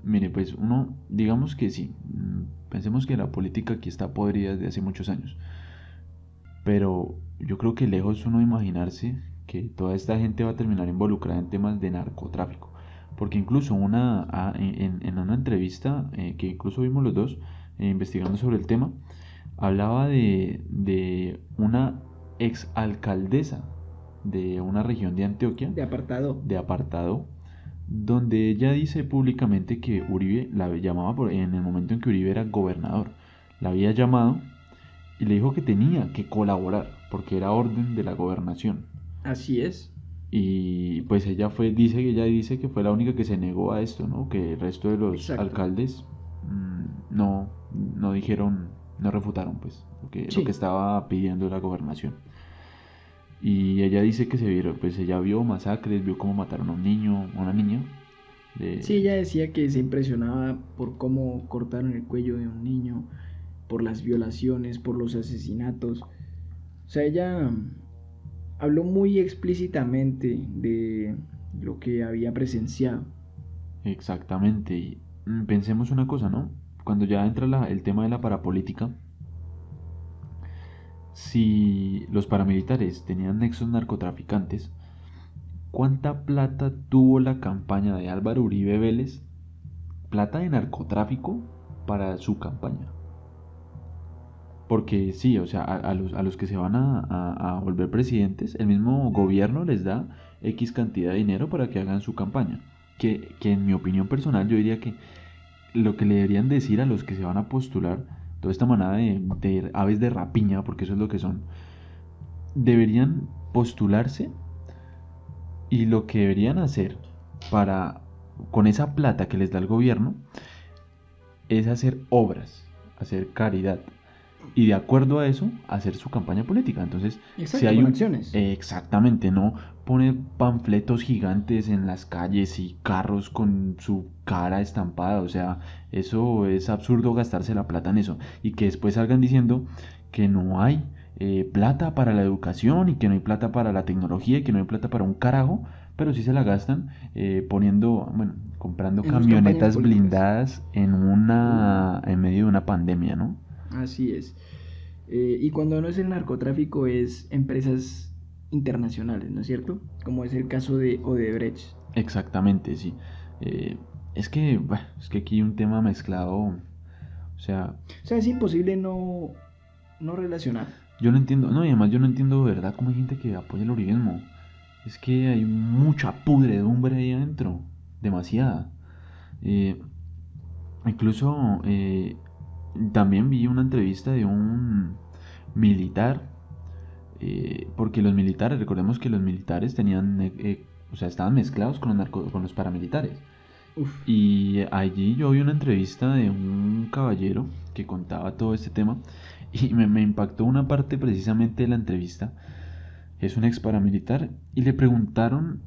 mire, pues uno, digamos que sí, pensemos que la política aquí está podrida desde hace muchos años, pero yo creo que lejos uno de imaginarse que toda esta gente va a terminar involucrada en temas de narcotráfico. Porque incluso en una entrevista que incluso vimos los dos investigando sobre el tema, hablaba de una exalcaldesa de una región de Antioquia, de apartado. de apartado, donde ella dice públicamente que Uribe la llamaba en el momento en que Uribe era gobernador. La había llamado y le dijo que tenía que colaborar porque era orden de la gobernación. Así es. Y pues ella dice que fue la única que se negó a esto, ¿no? Que el resto de los Exacto. alcaldes no dijeron, no refutaron pues lo que Sí. estaba pidiendo la gobernación. Y ella dice que pues ella vio masacres, vio cómo mataron a un niño, a una niña. Sí, De, ella decía que se impresionaba por cómo cortaron el cuello de un niño, por las violaciones, por los asesinatos. O sea, ella habló muy explícitamente de lo que había presenciado. exactamente. Y pensemos una cosa, ¿no? Cuando ya entra el tema de la parapolítica, si los paramilitares tenían nexos narcotraficantes, ¿cuánta plata tuvo la campaña de Álvaro Uribe Vélez? Plata de narcotráfico para su campaña. Porque sí, o sea, a los que se van a volver presidentes, el mismo gobierno les da X cantidad de dinero para que hagan su campaña. Que en mi opinión personal yo diría que lo que le deberían decir a los que se van a postular, toda esta manada de aves de rapiña, porque eso es lo que son, deberían postularse y lo que deberían hacer para, con esa plata que les da el gobierno, es hacer obras, hacer caridad. Y de acuerdo a eso, hacer su campaña política. Entonces, si Exacto, hay con un... acciones. exactamente, no pone panfletos gigantes en las calles y carros con su cara estampada. O sea, eso es absurdo gastarse la plata en eso. Y que después salgan diciendo que no hay plata para la educación y que no hay plata para la tecnología y que no hay plata para un carajo, pero sí se la gastan bueno, comprando En sus campañas camionetas políticas. blindadas en medio de una pandemia, ¿no? Así es. Y cuando no es el narcotráfico es empresas internacionales, ¿no es cierto? Como es el caso de Odebrecht. Exactamente, sí. Eh, es que aquí hay un tema mezclado, o sea, O sea, es imposible no relacionar. yo no entiendo, no, y además yo no entiendo de verdad cómo hay gente que apoya el uribismo. Es que hay mucha pudredumbre ahí adentro, demasiada. Eh, incluso también vi una entrevista de un militar, porque los militares, recordemos que los militares o sea, estaban mezclados con los paramilitares. Uf, Y allí yo vi una entrevista de un caballero que contaba todo este tema y me impactó una parte precisamente de la entrevista. Es un ex paramilitar y le preguntaron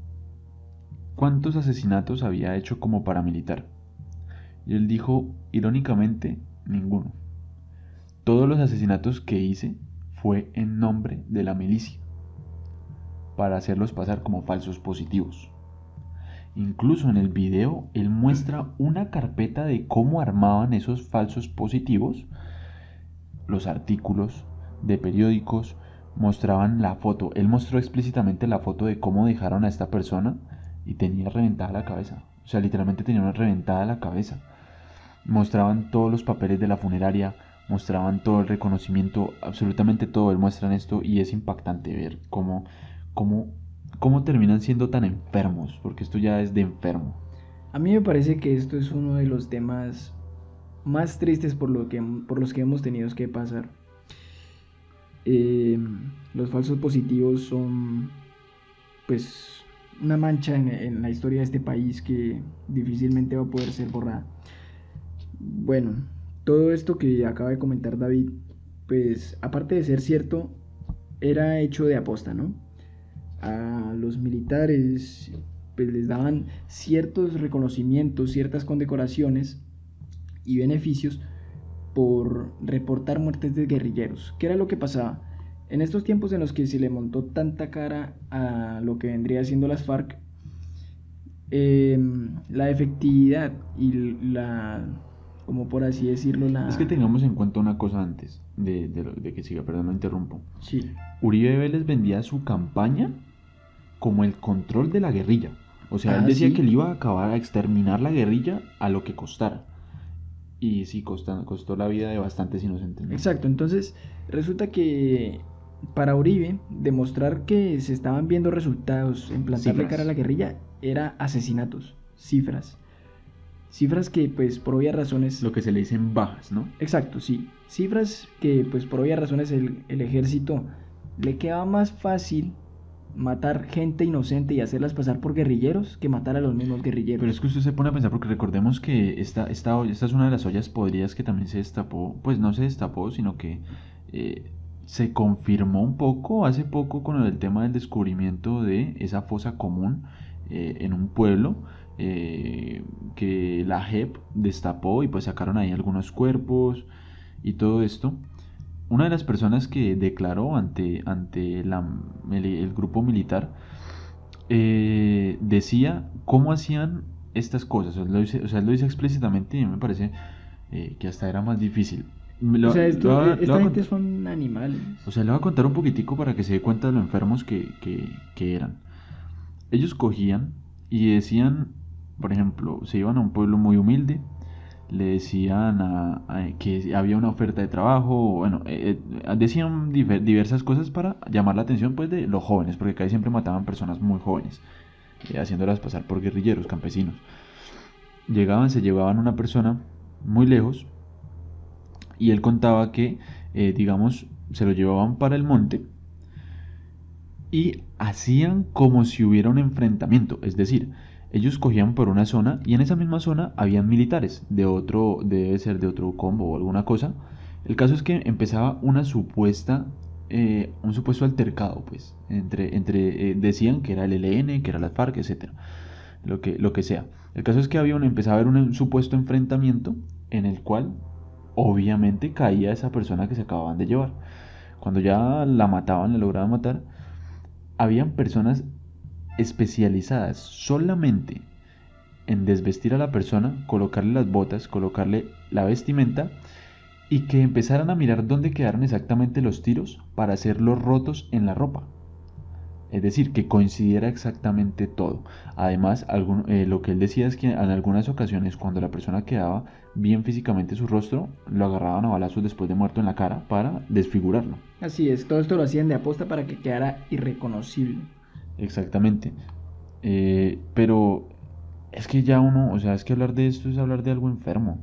cuántos asesinatos había hecho como paramilitar. Y él dijo, irónicamente, ninguno. Todos los asesinatos que hice fue en nombre de la milicia, para hacerlos pasar como falsos positivos. Incluso en el video él muestra una carpeta de cómo armaban esos falsos positivos, los artículos de periódicos mostraban la foto. Él mostró explícitamente la foto de cómo dejaron a esta persona y tenía reventada la cabeza. O sea, literalmente tenía una reventada la cabeza. Mostraban todos los papeles de la funeraria, mostraban todo el reconocimiento, absolutamente todo. Él muestran esto y es impactante ver cómo, cómo terminan siendo tan enfermos, porque esto ya es de enfermo. A mí me parece que esto es uno de los temas más tristes por los que hemos tenido que pasar. Eh, los falsos positivos son pues una mancha en la historia de este país que difícilmente va a poder ser borrada. Bueno, todo esto que acaba de comentar David, pues aparte de ser cierto, era hecho de aposta, ¿no? A los militares pues les daban ciertos reconocimientos, ciertas condecoraciones y beneficios por reportar muertes de guerrilleros. ¿Qué era lo que pasaba? En estos tiempos en los que se le montó tanta cara a lo que vendría siendo las FARC, la efectividad y como por así decirlo, Es que tengamos en cuenta una cosa antes de que siga, perdón, no interrumpo. Sí. Uribe Vélez vendía su campaña como el control de la guerrilla. O sea, él decía Sí. que él iba a acabar a exterminar la guerrilla a lo que costara. Y sí, costó la vida de bastantes inocentes, ¿no? Exacto, entonces resulta que para Uribe demostrar que se estaban viendo resultados en plantarle Cifras. cara a la guerrilla era asesinatos, cifras. Cifras que pues por obvias razones... Lo que se le dicen bajas, ¿no? Exacto, sí. Cifras que pues por obvias razones el ejército le quedaba más fácil matar gente inocente y hacerlas pasar por guerrilleros que matar a los mismos guerrilleros. Pero es que usted se pone a pensar, porque recordemos que esta es una de las ollas podridas que también se destapó, pues no se destapó, sino que se confirmó un poco, hace poco, con el tema del descubrimiento de esa fosa común en un pueblo que la JEP destapó y pues sacaron ahí algunos cuerpos y todo esto. Una de las personas que declaró ante el grupo militar decía cómo hacían estas cosas. O sea, él lo dice explícitamente y a mí me parece que hasta era más difícil. O sea, esta Le voy a gente son animales. o sea, le voy a contar un poquitico para que se dé cuenta de lo enfermos que eran. Ellos cogían y decían, por ejemplo, se iban a un pueblo muy humilde, le decían que había una oferta de trabajo, bueno, decían diversas cosas para llamar la atención pues de los jóvenes, porque casi siempre mataban personas muy jóvenes, haciéndolas pasar por guerrilleros, campesinos. Llegaban, se llevaban una persona muy lejos y él contaba que, digamos, se lo llevaban para el monte y hacían como si hubiera un enfrentamiento, es decir, ellos cogían por una zona y en esa misma zona habían militares de otro, debe ser de otro combo o alguna cosa. El caso es que empezaba un supuesto altercado, pues, decían que era el ELN, que era las FARC, etcétera, lo que sea. El caso es que empezaba a haber un supuesto enfrentamiento en el cual, obviamente, caía esa persona que se acababan de llevar. Cuando ya la mataban, la lograban matar, habían personas especializadas solamente en desvestir a la persona, colocarle las botas, colocarle la vestimenta y que empezaran a mirar dónde quedaron exactamente los tiros para hacer los rotos en la ropa. Es decir, que coincidiera exactamente todo. Además, lo que él decía es que en algunas ocasiones cuando la persona quedaba bien físicamente su rostro, lo agarraban a balazos después de muerto en la cara para desfigurarlo. Así es, todo esto lo hacían de aposta para que quedara irreconocible. Exactamente. Pero es que ya uno, o sea, es que hablar de esto es hablar de algo enfermo.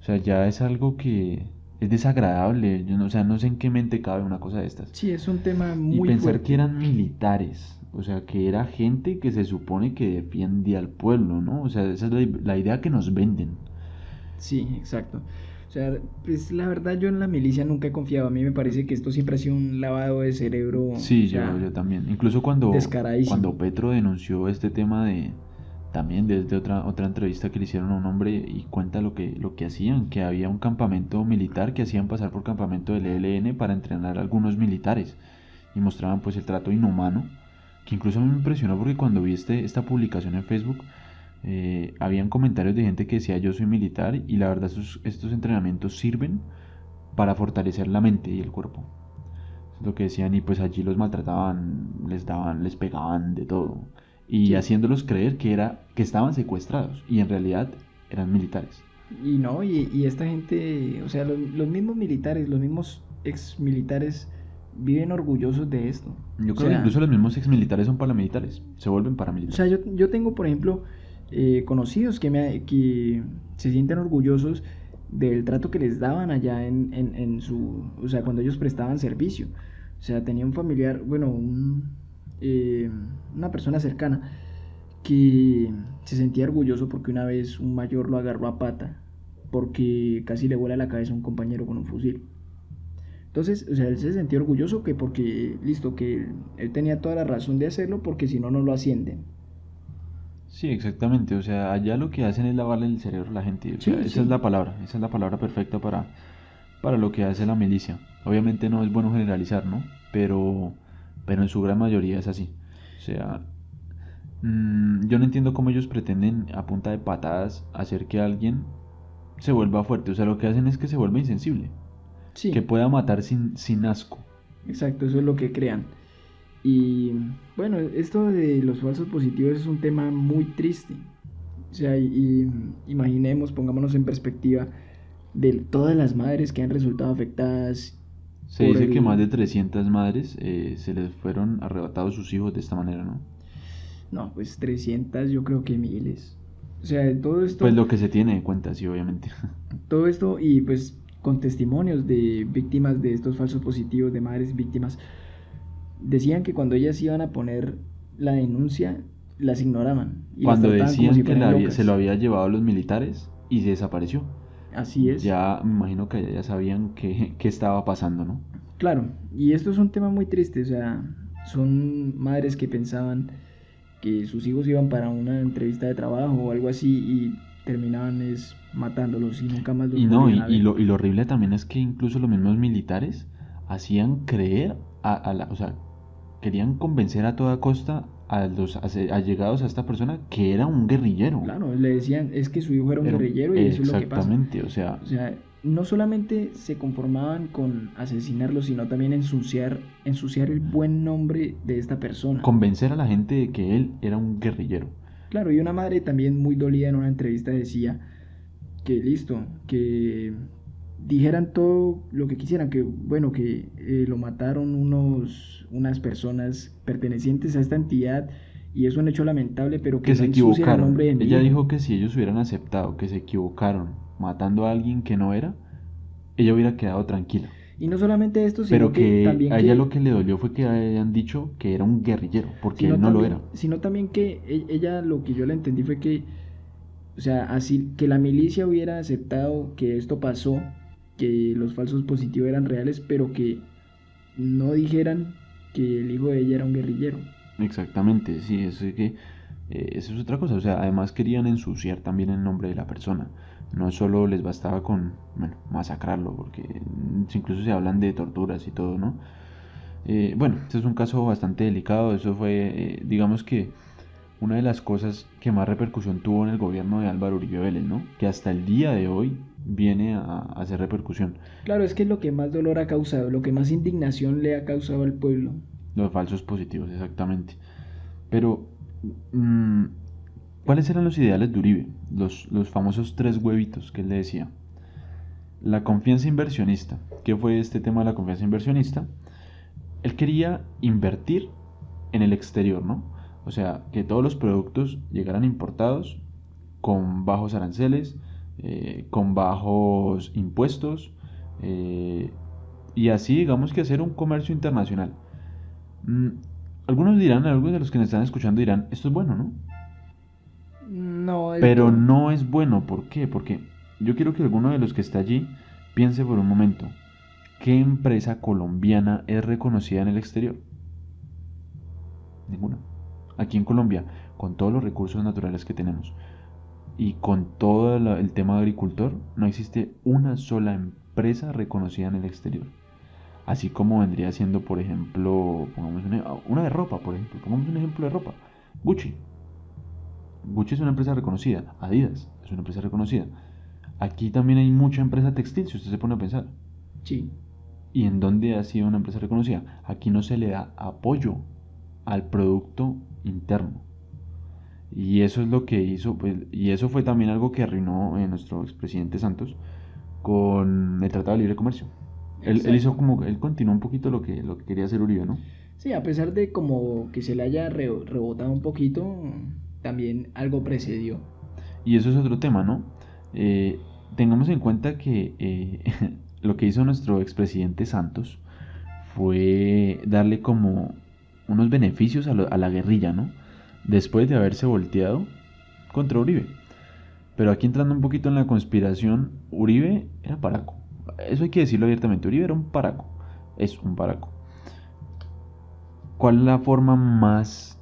O sea, ya es algo que es desagradable. Yo no, o sea, no sé en qué mente cabe una cosa de estas. Sí, es un tema muy Y pensar fuerte. que eran militares, o sea, que era gente que se supone que defiende al pueblo, ¿no? O sea, esa es la idea que nos venden. Sí, exacto. O sea, pues la verdad yo en la milicia nunca he confiado. A mí me parece que esto siempre ha sido un lavado de cerebro, Sí, o sea, yo también. Incluso cuando descaradísimo. Petro denunció este tema también desde otra entrevista que le hicieron a un hombre y cuenta lo que hacían, que había un campamento militar que hacían pasar por campamento del ELN para entrenar a algunos militares y mostraban pues el trato inhumano, que incluso a mí me impresionó porque cuando vi esta publicación en Facebook, habían comentarios de gente que decía yo soy militar y la verdad estos entrenamientos sirven para fortalecer la mente y el cuerpo. Es lo que decían y pues allí los maltrataban, les pegaban de todo. y Sí. haciéndolos creer que estaban secuestrados y en realidad eran militares. Y no, y esta gente, o sea, los mismos militares, los mismos ex militares viven orgullosos de esto. Yo O creo que sea, incluso los mismos exmilitares son paramilitares, se vuelven paramilitares. yo tengo, por ejemplo, conocidos que se sienten orgullosos del trato que les daban allá en su, o sea, cuando ellos prestaban servicio. O sea, tenía un familiar, bueno, eh, una persona cercana que se sentía orgulloso porque una vez un mayor lo agarró a pata porque casi le vuela la cabeza a un compañero con un fusil. Entonces, o sea, él se sentía orgulloso que porque, listo, que él tenía toda la razón de hacerlo porque si no, no lo ascienden. Sí, exactamente. O sea, allá lo que hacen es lavarle el cerebro a la gente. O sea, Sí, esa es sí, la palabra. Esa es la palabra perfecta para lo que hace la milicia. Obviamente no es bueno generalizar, ¿no? Pero en su gran mayoría es así. O sea, yo no entiendo cómo ellos pretenden a punta de patadas hacer que alguien se vuelva fuerte. O sea, lo que hacen es que se vuelva insensible. Que sí, pueda matar sin asco. exacto, eso es lo que crean. Y bueno, esto de los falsos positivos es un tema muy triste. O sea, imaginemos, pongámonos en perspectiva de todas las madres que han resultado afectadas Se por dice que más el... de 300 madres se les fueron arrebatados sus hijos de esta manera, ¿no? No, pues 300, yo creo que miles. O sea, Pues lo que se tiene de cuenta, sí, obviamente. todo esto y pues con testimonios de víctimas de estos falsos positivos, de madres víctimas, decían que cuando ellas iban a poner la denuncia, las ignoraban y las Cuando trataban como si decían que fueran se lo locas. había llevado a los militares y se desapareció, Así es. ya me imagino que ya sabían qué estaba pasando, ¿no? Claro, y esto es un tema muy triste, o sea, son madres que pensaban que sus hijos iban para una entrevista de trabajo o algo así y terminaban es matándolos y nunca más los Y no, volvían a ver. y lo horrible también es que incluso los mismos militares hacían creer o sea, querían convencer a toda costa a los allegados a esta persona que era un guerrillero. Claro, le decían, es que su hijo era un guerrillero y eso es lo que pasa. Exactamente, o sea, O sea, no solamente se conformaban con asesinarlo, sino también ensuciar el buen nombre de esta persona. convencer a la gente de que él era un guerrillero. Claro, y una madre también muy dolida en una entrevista decía que listo, que dijeran todo lo que quisieran, que bueno, que lo mataron unas personas pertenecientes a esta entidad y es un hecho lamentable, pero que Que no se ensucien el nombre equivocaron. de mi Ella hijo. dijo que si ellos hubieran aceptado que se equivocaron matando a alguien que no era, ella hubiera quedado tranquila. Y no solamente esto, Pero sino que que también a ella lo que le dolió fue que hayan dicho que era un guerrillero, porque él no lo era. sino también que ella lo que yo le entendí fue que, o sea, así que la milicia hubiera aceptado que esto pasó, que los falsos positivos eran reales, pero que no dijeran que el hijo de ella era un guerrillero. Exactamente, sí, eso es otra cosa. O sea, además querían ensuciar también el nombre de la persona. No solo les bastaba con, bueno, masacrarlo, porque incluso se hablan de torturas y todo, ¿no? Bueno, este es un caso bastante delicado. Eso fue, digamos que, una de las cosas que más repercusión tuvo en el gobierno de Álvaro Uribe Vélez, ¿no? Que hasta el día de hoy viene a hacer repercusión. Claro, es que es lo que más dolor ha causado, lo que más indignación le ha causado al pueblo. Los falsos positivos, exactamente. Pero, mm, ¿cuáles eran los ideales de Uribe? Los famosos tres huevitos que él le decía. La confianza inversionista. ¿Qué fue este tema de la confianza inversionista? Él quería invertir en el exterior, ¿no? O sea, que todos los productos llegaran importados con bajos aranceles, con bajos impuestos, eh, y así digamos que hacer un comercio internacional. Mm, algunos dirán, algunos de los que nos están escuchando dirán, esto es bueno, ¿no? No del Pero todo. no es bueno, ¿por qué? Porque yo quiero que alguno de los que está allí piense por un momento, ¿qué empresa colombiana es reconocida en el exterior? Ninguna. Aquí en Colombia, con todos los recursos naturales que tenemos y con todo el tema agricultor, no existe una sola empresa reconocida en el exterior. Así como vendría siendo, por ejemplo, pongamos una de ropa, por ejemplo, pongamos un ejemplo de ropa. Gucci. Gucci es una empresa reconocida. Adidas es una empresa reconocida. Aquí también hay mucha empresa textil, si usted se pone a pensar. Sí. ¿Y en dónde ha sido una empresa reconocida? Aquí no se le da apoyo al producto interno. Y eso es lo que hizo, pues, y eso fue también algo que arruinó nuestro expresidente Santos con el Tratado de Libre Comercio. Él hizo Exacto. como, él continuó un poquito lo que quería hacer Uribe, ¿no? Sí, a pesar de como que se le haya rebotado un poquito, también algo precedió. Y eso es otro tema, ¿no? Eh, Tengamos en cuenta que lo que hizo nuestro expresidente Santos fue darle como unos beneficios a la guerrilla, ¿no? Después de haberse volteado contra Uribe. Pero aquí entrando un poquito en la conspiración, Uribe era paraco. Eso hay que decirlo abiertamente. Uribe era un paraco. Es un paraco. ¿Cuál es la forma más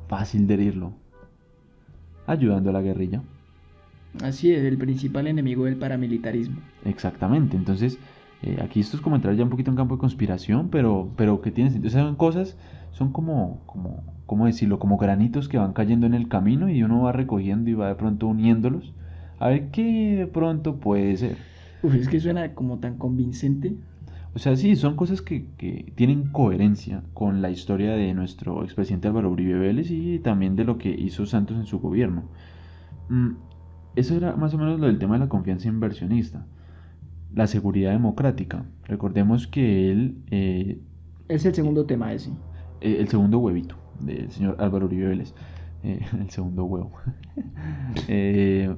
fácil de herirlo? Ayudando a la guerrilla. Así es, el principal enemigo del paramilitarismo. Exactamente. Entonces, aquí esto es como entrar ya un poquito en campo de conspiración, pero que tiene sentido. O sea, son cosas, son ¿cómo decirlo? Como granitos que van cayendo en el camino y uno va recogiendo y va de pronto uniéndolos. A ver qué de pronto puede ser. Uf, es que suena como tan convincente. O sea, sí, son cosas que tienen coherencia con la historia de nuestro expresidente Álvaro Uribe Vélez y también de lo que hizo Santos en su gobierno. Mm, Eso era más o menos lo del tema de la confianza inversionista. La seguridad democrática. Recordemos que él, Es el segundo tema ese. el segundo huevito del señor Álvaro Uribe Vélez, el segundo huevo. Eh,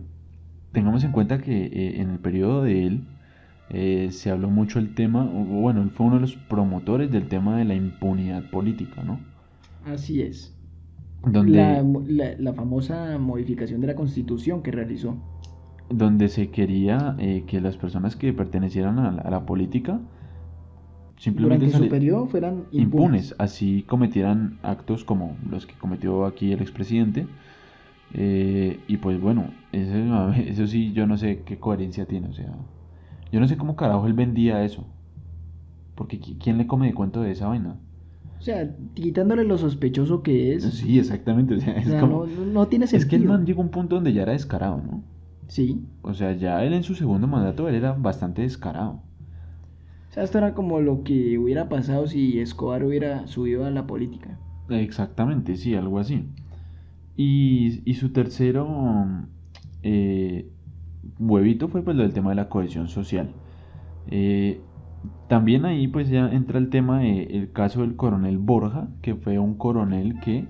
Tengamos en cuenta que en el periodo de él se habló mucho el tema, bueno, él fue uno de los promotores del tema de la impunidad política, ¿no? Así es. Donde, La famosa modificación de la constitución que realizó. donde se quería que las personas que pertenecieran a la política simplemente Durante su periodo fueran impunes, impunes. así cometieran actos como los que cometió aquí el expresidente. Y pues bueno, eso sí, yo no sé qué coherencia tiene, o sea, yo no sé cómo carajo él vendía eso, porque ¿quién le come de cuento de esa vaina? O sea, quitándole lo sospechoso que es. Sí, exactamente, o sea, O es sea, como, no tiene es que el sentido. man llegó a un punto donde ya era descarado, ¿no? Sí. O sea, ya él en su segundo mandato, él era bastante descarado. O sea, esto era como lo que hubiera pasado si Escobar hubiera subido a la política. Exactamente, sí, algo así. Y su tercero eh, huevito fue pues lo del tema de la cohesión social. Eh, También ahí pues ya entra el tema del caso del coronel Borja, que fue un coronel que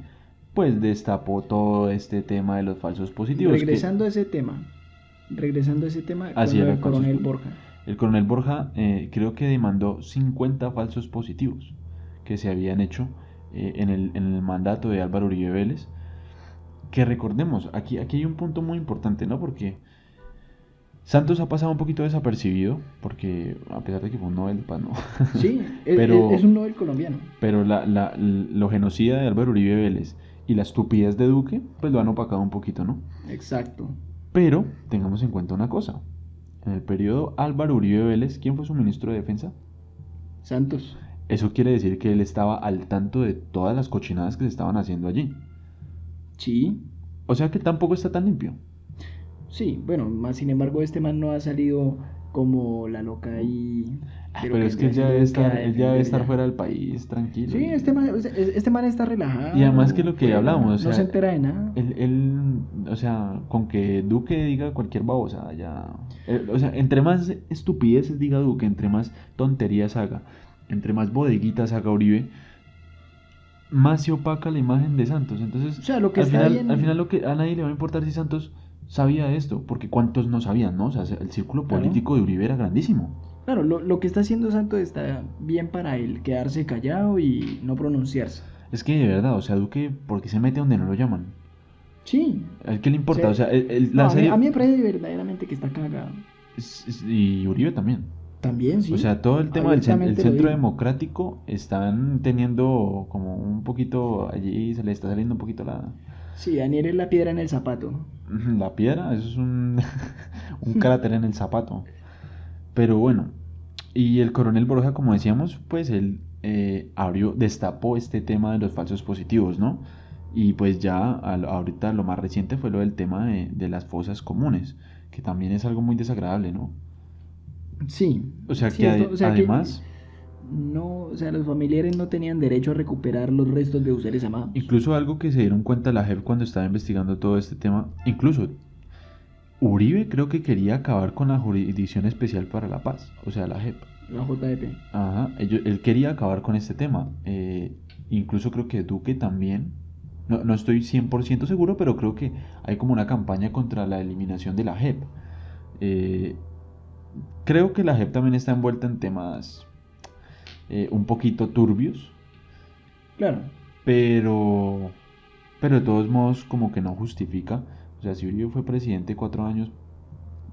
pues destapó todo este tema de los falsos positivos, que Regresando a ese tema con hacía lo los del falsos coronel positivos. Borja. El coronel Borja creo que demandó 50 falsos positivos que se habían hecho en el mandato de Álvaro Uribe Vélez. Que recordemos, aquí hay un punto muy importante, ¿no? Porque Santos ha pasado un poquito desapercibido, porque a pesar de que fue un Nobel de Paz, no. Sí, pero es un Nobel colombiano. pero lo genocida de Álvaro Uribe Vélez y la estupidez de Duque, pues lo han opacado un poquito, ¿no? Exacto. Pero tengamos en cuenta una cosa. En el periodo Álvaro Uribe Vélez, ¿quién fue su ministro de Defensa? Santos. Eso quiere decir que él estaba al tanto de todas las cochinadas que se estaban haciendo allí. Sí. O sea que tampoco está tan limpio. Sí, bueno, más sin embargo este man no ha salido como la loca ahí de lo Pero que es que vendría siendo Duque a él ya debe defender estar ya. fuera del país, tranquilo. Sí, este man está Y además que relajado, lo que juega, hablamos, o no se sea, entera de nada. o sea, con que Duque diga cualquier babosa, ya. O sea, entre más estupideces diga Duque, entre más tonterías haga, entre más bodeguitas haga Uribe, más se opaca la imagen de Santos. Entonces, O sea, lo que está al final bien, lo que a nadie le va a importar si Santos sabía esto, porque cuántos no sabían, ¿no? O sea, el círculo claro, político de Uribe era grandísimo. claro, lo que está haciendo Santos está bien para él, quedarse callado y no pronunciarse. Es que de verdad, o sea, Duque, ¿por qué se mete donde no lo llaman? Sí, ¿A él qué le importa? O sea, no, la a serie. mí me parece verdaderamente que está cagado. Y Uribe también. También, O sí, sea, todo el tema del el abiertamente lo centro digo. democrático están teniendo como un poquito, allí se le está saliendo un poquito Sí, Daniel es la piedra en el zapato, ¿no? la piedra, eso es un cráter en el zapato. Pero bueno, y el coronel Borja, como decíamos, pues él destapó este tema de los falsos positivos, ¿no? Y pues ya ahorita lo más reciente fue lo del tema de las fosas comunes, que también es algo muy desagradable, ¿no? Sí, O sea sí, que esto, o sea que además, no, o sea, los familiares no tenían derecho a recuperar los restos de sus seres amados. Incluso algo que se dieron cuenta la JEP cuando estaba investigando todo este tema, incluso Uribe creo que quería acabar con la Jurisdicción Especial para la Paz, o sea, la JEP. La JEP. Ajá, él quería acabar con este tema. Incluso creo que Duque también. No estoy 100% seguro, pero creo que hay como una campaña contra la eliminación de la JEP. Eh, Creo que la JEP también está envuelta en temas un poquito turbios, Claro. pero, pero de todos modos como que no justifica. O sea, si Uribe fue presidente 4 años,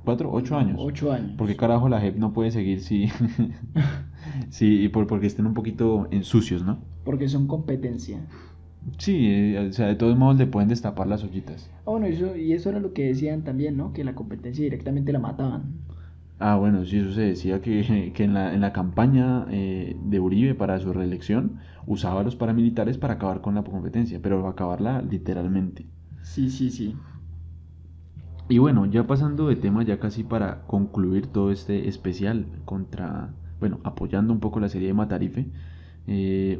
8 años. 8 años. ¿Por qué carajo la JEP no puede seguir si, porque estén un poquito en sucios, ¿no? Porque son competencia. Sí, o sea, de todos modos le pueden destapar las ollitas. Ah, bueno, eso era lo que decían también, ¿no? Que la competencia directamente la mataban. Ah, bueno, sí, eso se decía que en la campaña de Uribe para su reelección usaba a los paramilitares para acabar con la competencia, pero acabarla literalmente. Sí, sí, sí. Y bueno, ya pasando de tema, ya casi para concluir todo este especial apoyando un poco la serie de Matarife, eh,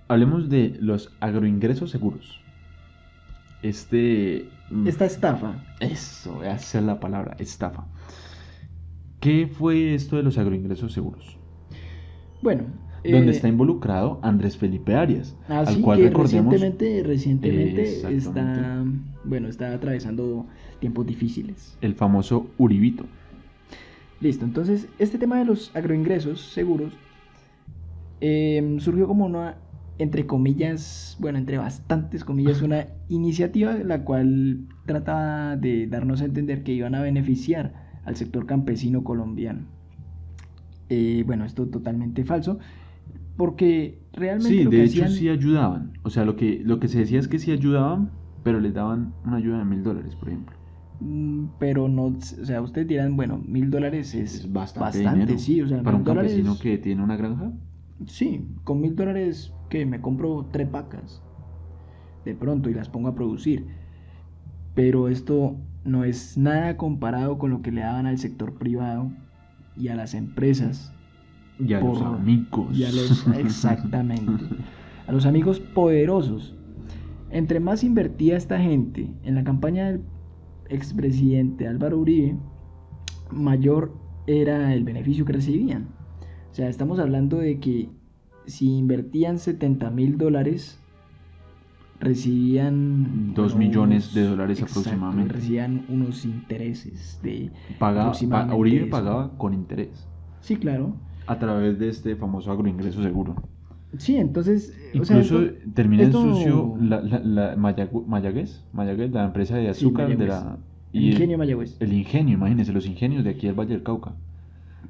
hablemos de los agroingresos seguros. Esta estafa. Eso, esa es la palabra, estafa. ¿Qué fue esto de los agroingresos seguros? Bueno, Donde está involucrado Andrés Felipe Arias, al sí, cual que recordemos. recientemente Exactamente. está atravesando tiempos difíciles. El famoso Uribito. Listo, entonces este tema de los agroingresos seguros surgió como una, entre comillas, bueno, entre bastantes comillas, una iniciativa la cual trataba de darnos a entender que iban a beneficiar al sector campesino colombiano. Bueno, esto totalmente falso, porque realmente Sí, lo de que hecho hacían, sí ayudaban. O sea, lo que se decía es que sí ayudaban, pero les daban una ayuda de $1.000, por ejemplo. pero no, o sea, ustedes dirán, bueno, $1.000 Es bastante dinero. sí, o sea, Para un $1.000, campesino que tiene una granja. sí, con $1.000 que me compro 3 vacas de pronto y las pongo a producir, pero esto no es nada comparado con lo que le daban al sector privado y a las empresas. Y a los amigos. Exactamente, a los amigos poderosos. Entre más invertía esta gente en la campaña del expresidente Álvaro Uribe, mayor era el beneficio que recibían. O sea, estamos hablando de que si invertían $70.000, recibían 2 millones de dólares aproximadamente. Recibían unos intereses de Aproximadamente Uribe pagaba con interés. Sí, claro. A través de este famoso agroingreso seguro. Sí, entonces... Incluso termina esto... en sucio la Mayagüez, la empresa de azúcar sí, de la... El ingenio Mayagüez. El ingenio, imagínense, los ingenios de aquí del Valle del Cauca.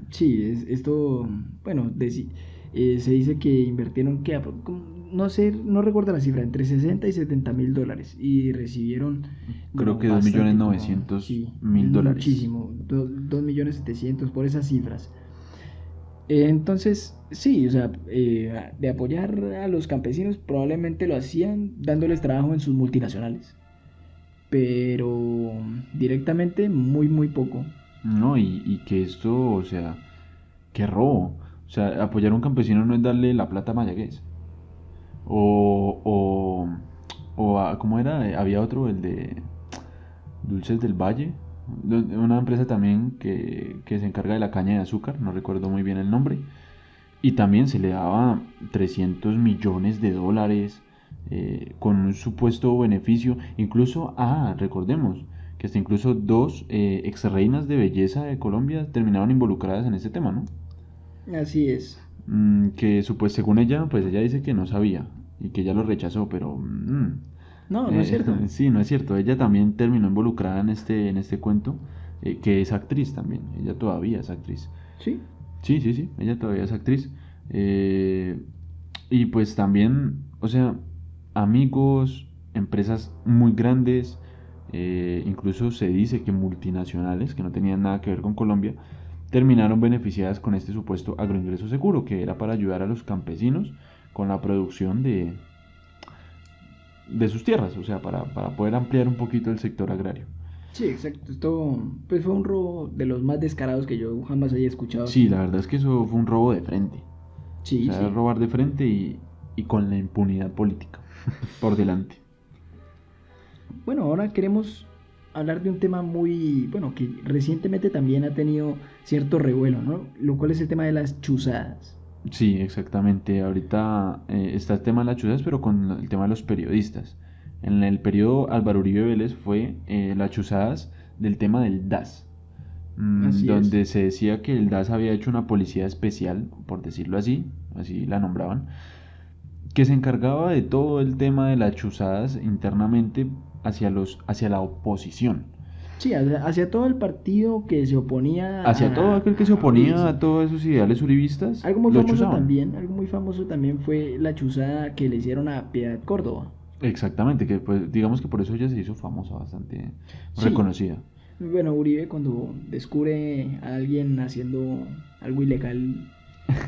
Sí, esto, bueno, se dice que invirtieron, no sé, no recuerdo la cifra, entre $60 y $70.000 y recibieron... Creo que 2.900.000 dólares. Muchísimo, 2.700.000 por esas cifras. Entonces, sí, o sea, de apoyar a los campesinos probablemente lo hacían dándoles trabajo en sus multinacionales, pero directamente muy, muy poco. No, y que esto, o sea, qué robo. O sea, apoyar a un campesino no es darle la plata a Mayagüez. ¿Cómo era? Había otro, el de Dulces del Valle. Una empresa también que se encarga de la caña de azúcar, no recuerdo muy bien el nombre. Y también se le daba 300 millones de dólares con un supuesto beneficio. Incluso, recordemos que hasta incluso 2 ex reinas de belleza de Colombia terminaron involucradas en este tema, ¿no? Así es. Que según ella, pues ella dice que no sabía y que ella lo rechazó, pero... no es cierto. Sí, no es cierto. Ella también terminó involucrada en este cuento, que es actriz también. Ella todavía es actriz. ¿Sí? Sí, ella todavía es actriz. Y pues también, o sea, amigos, empresas muy grandes, incluso se dice que multinacionales, que no tenían nada que ver con Colombia, terminaron beneficiadas con este supuesto agroingreso seguro, que era para ayudar a los campesinos con la producción de sus tierras, o sea, para poder ampliar un poquito el sector agrario. Sí, exacto. Esto pues fue un robo de los más descarados que yo jamás había escuchado Sí, aquí. la verdad es que eso fue un robo de frente. O Sí, sea, sí. robar de frente y con la impunidad política por delante. Bueno, ahora queremos hablar de un tema muy, bueno, que recientemente también ha tenido cierto revuelo, ¿no? Lo cual es el tema de las chuzadas. Sí, exactamente. Ahorita está el tema de las chuzas, pero con el tema de los periodistas. En el periodo Álvaro Uribe Vélez fue las chuzadas del tema del DAS, Así es. donde se decía que el DAS había hecho una policía especial, por decirlo así, así la nombraban, que se encargaba de todo el tema de las chuzadas internamente hacia la oposición. Sí, hacia todo el partido que se oponía Hacia todo aquel que se a Uribe, oponía sí. a todos esos ideales uribistas, lo chuzaban. Algo muy famoso también fue la chuzada que le hicieron a Piedad Córdoba. Exactamente, que pues digamos que por eso ella se hizo famosa, bastante Sí, reconocida. bueno, Uribe cuando descubre a alguien algo ilegal,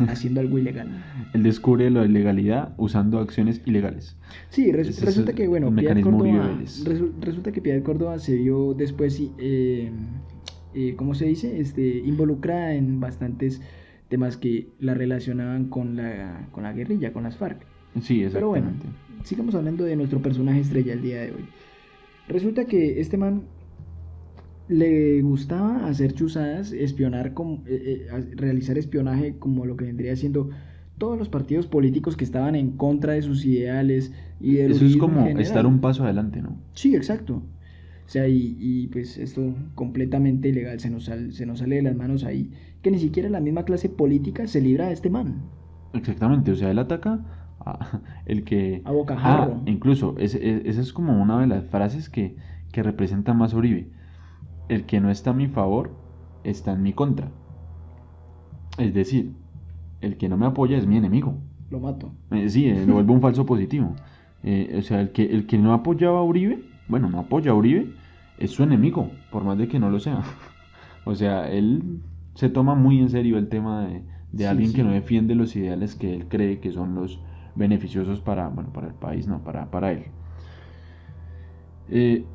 haciendo algo ilegal. Él descubre la ilegalidad usando acciones ilegales. Sí, Ese es resulta que, el bueno, mecanismo Uribe Vélez. Resulta que Piedad Córdoba se vio después, ¿cómo se dice? Involucrada en bastantes temas que la relacionaban con la guerrilla, con las FARC. Sí, Pero bueno, exactamente. sigamos hablando de nuestro personaje estrella el día de hoy. Resulta que este man le gustaba hacer chuzadas, realizar espionaje como lo que vendría siendo todos los partidos políticos que estaban en contra de sus ideales y del Eso es uribismo en como estar un general. paso adelante, ¿no? Sí, exacto. O sea, pues esto completamente ilegal, se nos sale de las manos ahí, que ni siquiera la misma clase política se libra de este man, Exactamente, o sea, él ataca a el que... a bocajarro. Incluso, esa es como una de las frases que representa más a Uribe. El que no está a mi favor está en mi contra. Es decir, el que no me apoya es mi enemigo. Lo mato. Sí, lo vuelve un falso positivo. O sea, el que no apoyaba a Uribe, bueno, no apoya a Uribe, es su enemigo, por más de que no lo sea. O sea, él se toma muy en serio el tema de Sí, alguien que no sí. defiende los ideales que él cree que son los beneficiosos para, bueno, para el país, no, para él. Eh,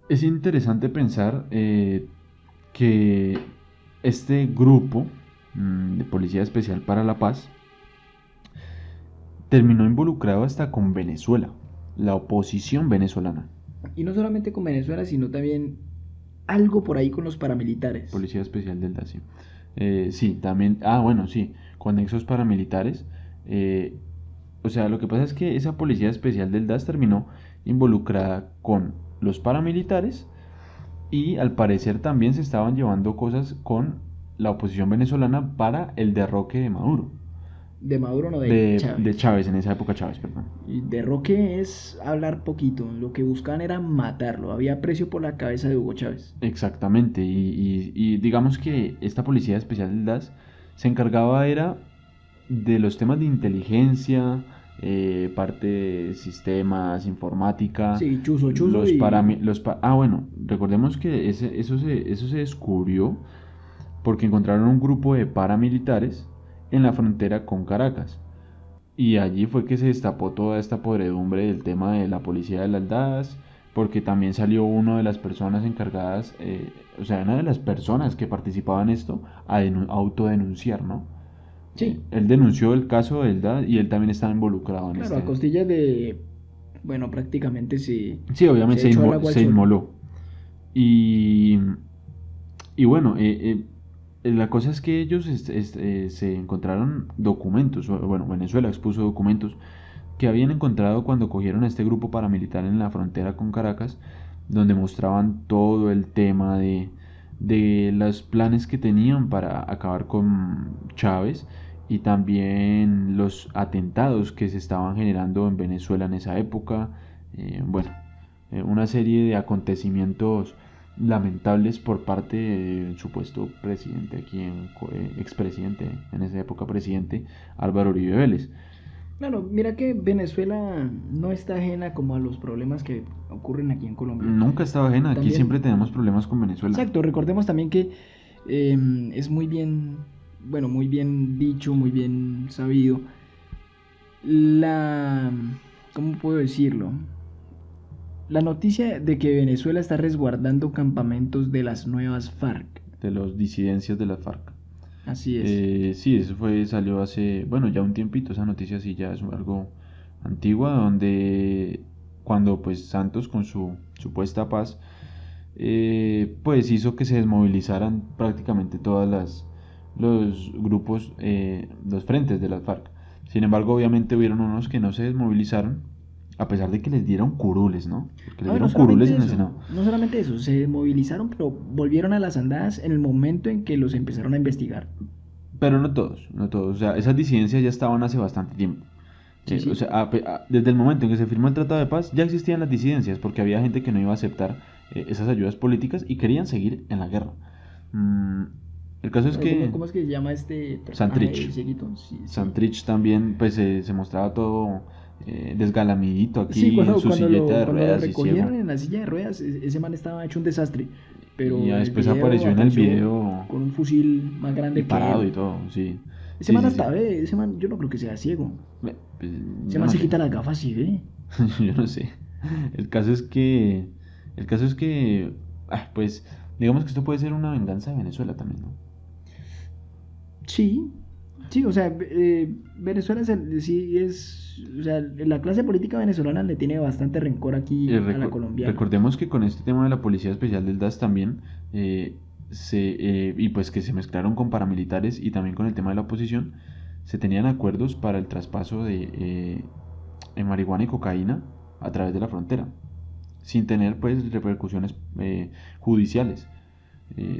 es interesante pensar que este grupo de Policía Especial para la Paz terminó involucrado hasta con Venezuela, la oposición venezolana. Y no solamente con Venezuela, sino también algo por ahí con los paramilitares. Policía Especial del DACI. Sí, también, bueno, sí, con nexos paramilitares. eh, o sea, lo que pasa es que esa Policía Especial del DAS terminó involucrada con los paramilitares y al parecer también se estaban llevando cosas con la oposición venezolana para el derroque de Maduro. De Maduro, no, de De Chávez. Chávez, en esa época Chávez, perdón. Y de Roque es hablar poquito. Lo que buscaban era matarlo. Había precio por la cabeza de Hugo Chávez. Exactamente, y digamos que esta Policía Especial del DAS se encargaba era de los temas de inteligencia, parte de sistemas, informática, Sí, chuzo, chuzo y... bueno, recordemos que eso se descubrió porque encontraron un grupo de paramilitares en la frontera con Caracas. Y allí fue que se destapó toda esta podredumbre del tema de la policía de las DAS, porque también salió una de las personas encargadas, o sea, una de las personas que participaban en esto, a autodenunciar, ¿no? Sí, Él denunció el caso del DAS y él también estaba involucrado en claro, a este. costillas de... Bueno, Sí, se obviamente echó al agua al se sol. inmoló. Y, y bueno, la cosa es que ellos se encontraron documentos, bueno, Venezuela expuso documentos que habían encontrado cuando cogieron a este grupo paramilitar en la frontera con Caracas, donde mostraban todo el tema de los planes que tenían para acabar con Chávez y también los atentados que se estaban generando en Venezuela en esa época. Bueno, una serie de acontecimientos lamentables por parte del supuesto presidente aquí expresidente en esa época presidente Álvaro Uribe Vélez. Claro, mira que Venezuela no está ajena como a los problemas que ocurren aquí en Colombia. Nunca estaba ajena, aquí siempre También, tenemos problemas con Venezuela. exacto, recordemos también que es muy bien, bueno, muy bien dicho, muy bien sabido, la, ¿cómo puedo decirlo? la noticia de que Venezuela está resguardando campamentos de las nuevas FARC. De los disidencias de las FARC. Así es. Sí, eso salió hace, bueno, ya un tiempito, esa noticia sí ya es algo antigua, donde cuando pues Santos con su supuesta paz, pues hizo que se desmovilizaran prácticamente los grupos, los frentes de las FARC. Sin embargo, obviamente hubieron unos que no se desmovilizaron, a pesar de que les dieron curules, ¿no? Porque les No, no dieron curules solamente en el eso, Senado. no solamente eso, se movilizaron, pero volvieron a las andadas en el momento en que los empezaron a investigar. Pero no todos, no todos. O sea, esas disidencias ya estaban hace bastante tiempo. Sí, sí. O sea, desde el momento en que se firmó el Tratado de Paz ya existían las disidencias porque había gente que no iba a aceptar esas ayudas políticas y querían seguir en la guerra. Mm, el caso es Pero que ¿cómo es que se llama este personaje Santrich, cieguito? Sí, sí. Santrich también pues se mostraba todo desgalamidito Sí, aquí en su silleta de cuando lo ruedas y ciego. recogieron en la silla de ruedas, ese man estaba hecho un desastre. Y Pero ya en el después video apareció en el apareció video con un fusil más y grande que parado y él. todo, sí. Ese Sí, man sí, sí. hasta ve, ese man, yo no creo que sea ciego. Pues, Ese yo man no se sé. quita las gafas y ve. Yo no sé. El caso es que. El caso es que. Pues. Digamos que esto puede ser una venganza de Venezuela también, ¿no? Sí, sí, o sea, Venezuela sí es, o sea, la clase política venezolana le tiene bastante rencor aquí a la colombiana. Recordemos que con este tema de la Policía Especial del DAS también. Y pues que se mezclaron con paramilitares y también con el tema de la oposición. Se tenían acuerdos para el traspaso de marihuana y cocaína a través de la frontera, sin tener pues repercusiones judiciales.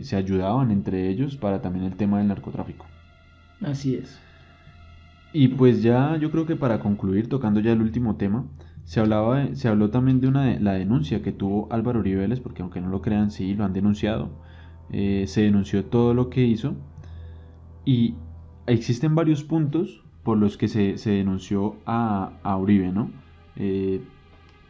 Se ayudaban entre ellos para también el tema del narcotráfico. Así es. Y pues ya yo creo que para concluir, tocando ya el último tema, se habló también de la denuncia que tuvo Álvaro Uribe Vélez, porque aunque no lo crean, sí, lo han denunciado. Se denunció todo lo que hizo y existen varios puntos por los que se denunció a Uribe, ¿no? Eh,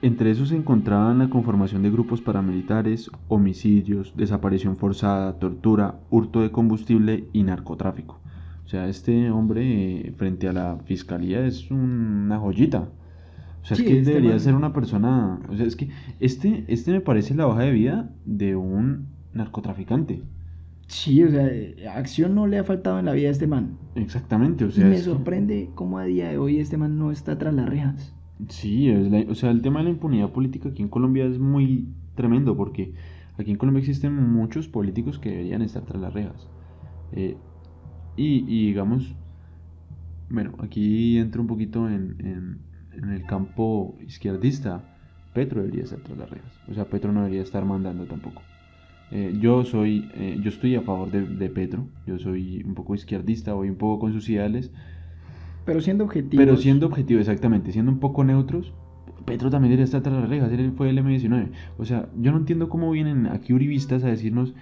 Entre esos se encontraban la conformación de grupos paramilitares, homicidios, desaparición forzada, tortura, hurto de combustible y narcotráfico. O sea, este hombre frente a la fiscalía es una joyita. O sea, es Sí, que este debería ser man, una persona. O sea, es que este me parece la hoja de vida de un narcotraficante. sí, o sea, acción no le ha faltado en la vida a este man. Exactamente, o Y sea, me es que. sorprende cómo a día de hoy este man no está tras las rejas. Sí, o sea, el tema de la impunidad política aquí en Colombia es muy tremendo porque aquí en Colombia existen muchos políticos que deberían estar tras las rejas. Eh, y digamos, bueno, aquí entro un poquito en el campo izquierdista. Petro debería estar tras las rejas. O sea, Petro no debería estar mandando tampoco. Yo estoy a favor de Petro. Yo soy un poco izquierdista, voy un poco con sus ideales. Pero siendo Pero objetivos, siendo objetivo, exactamente, siendo un poco neutros, Petro también debería estar tras las rejas, él fue el M19. O sea, yo no entiendo cómo vienen aquí uribistas a decirnos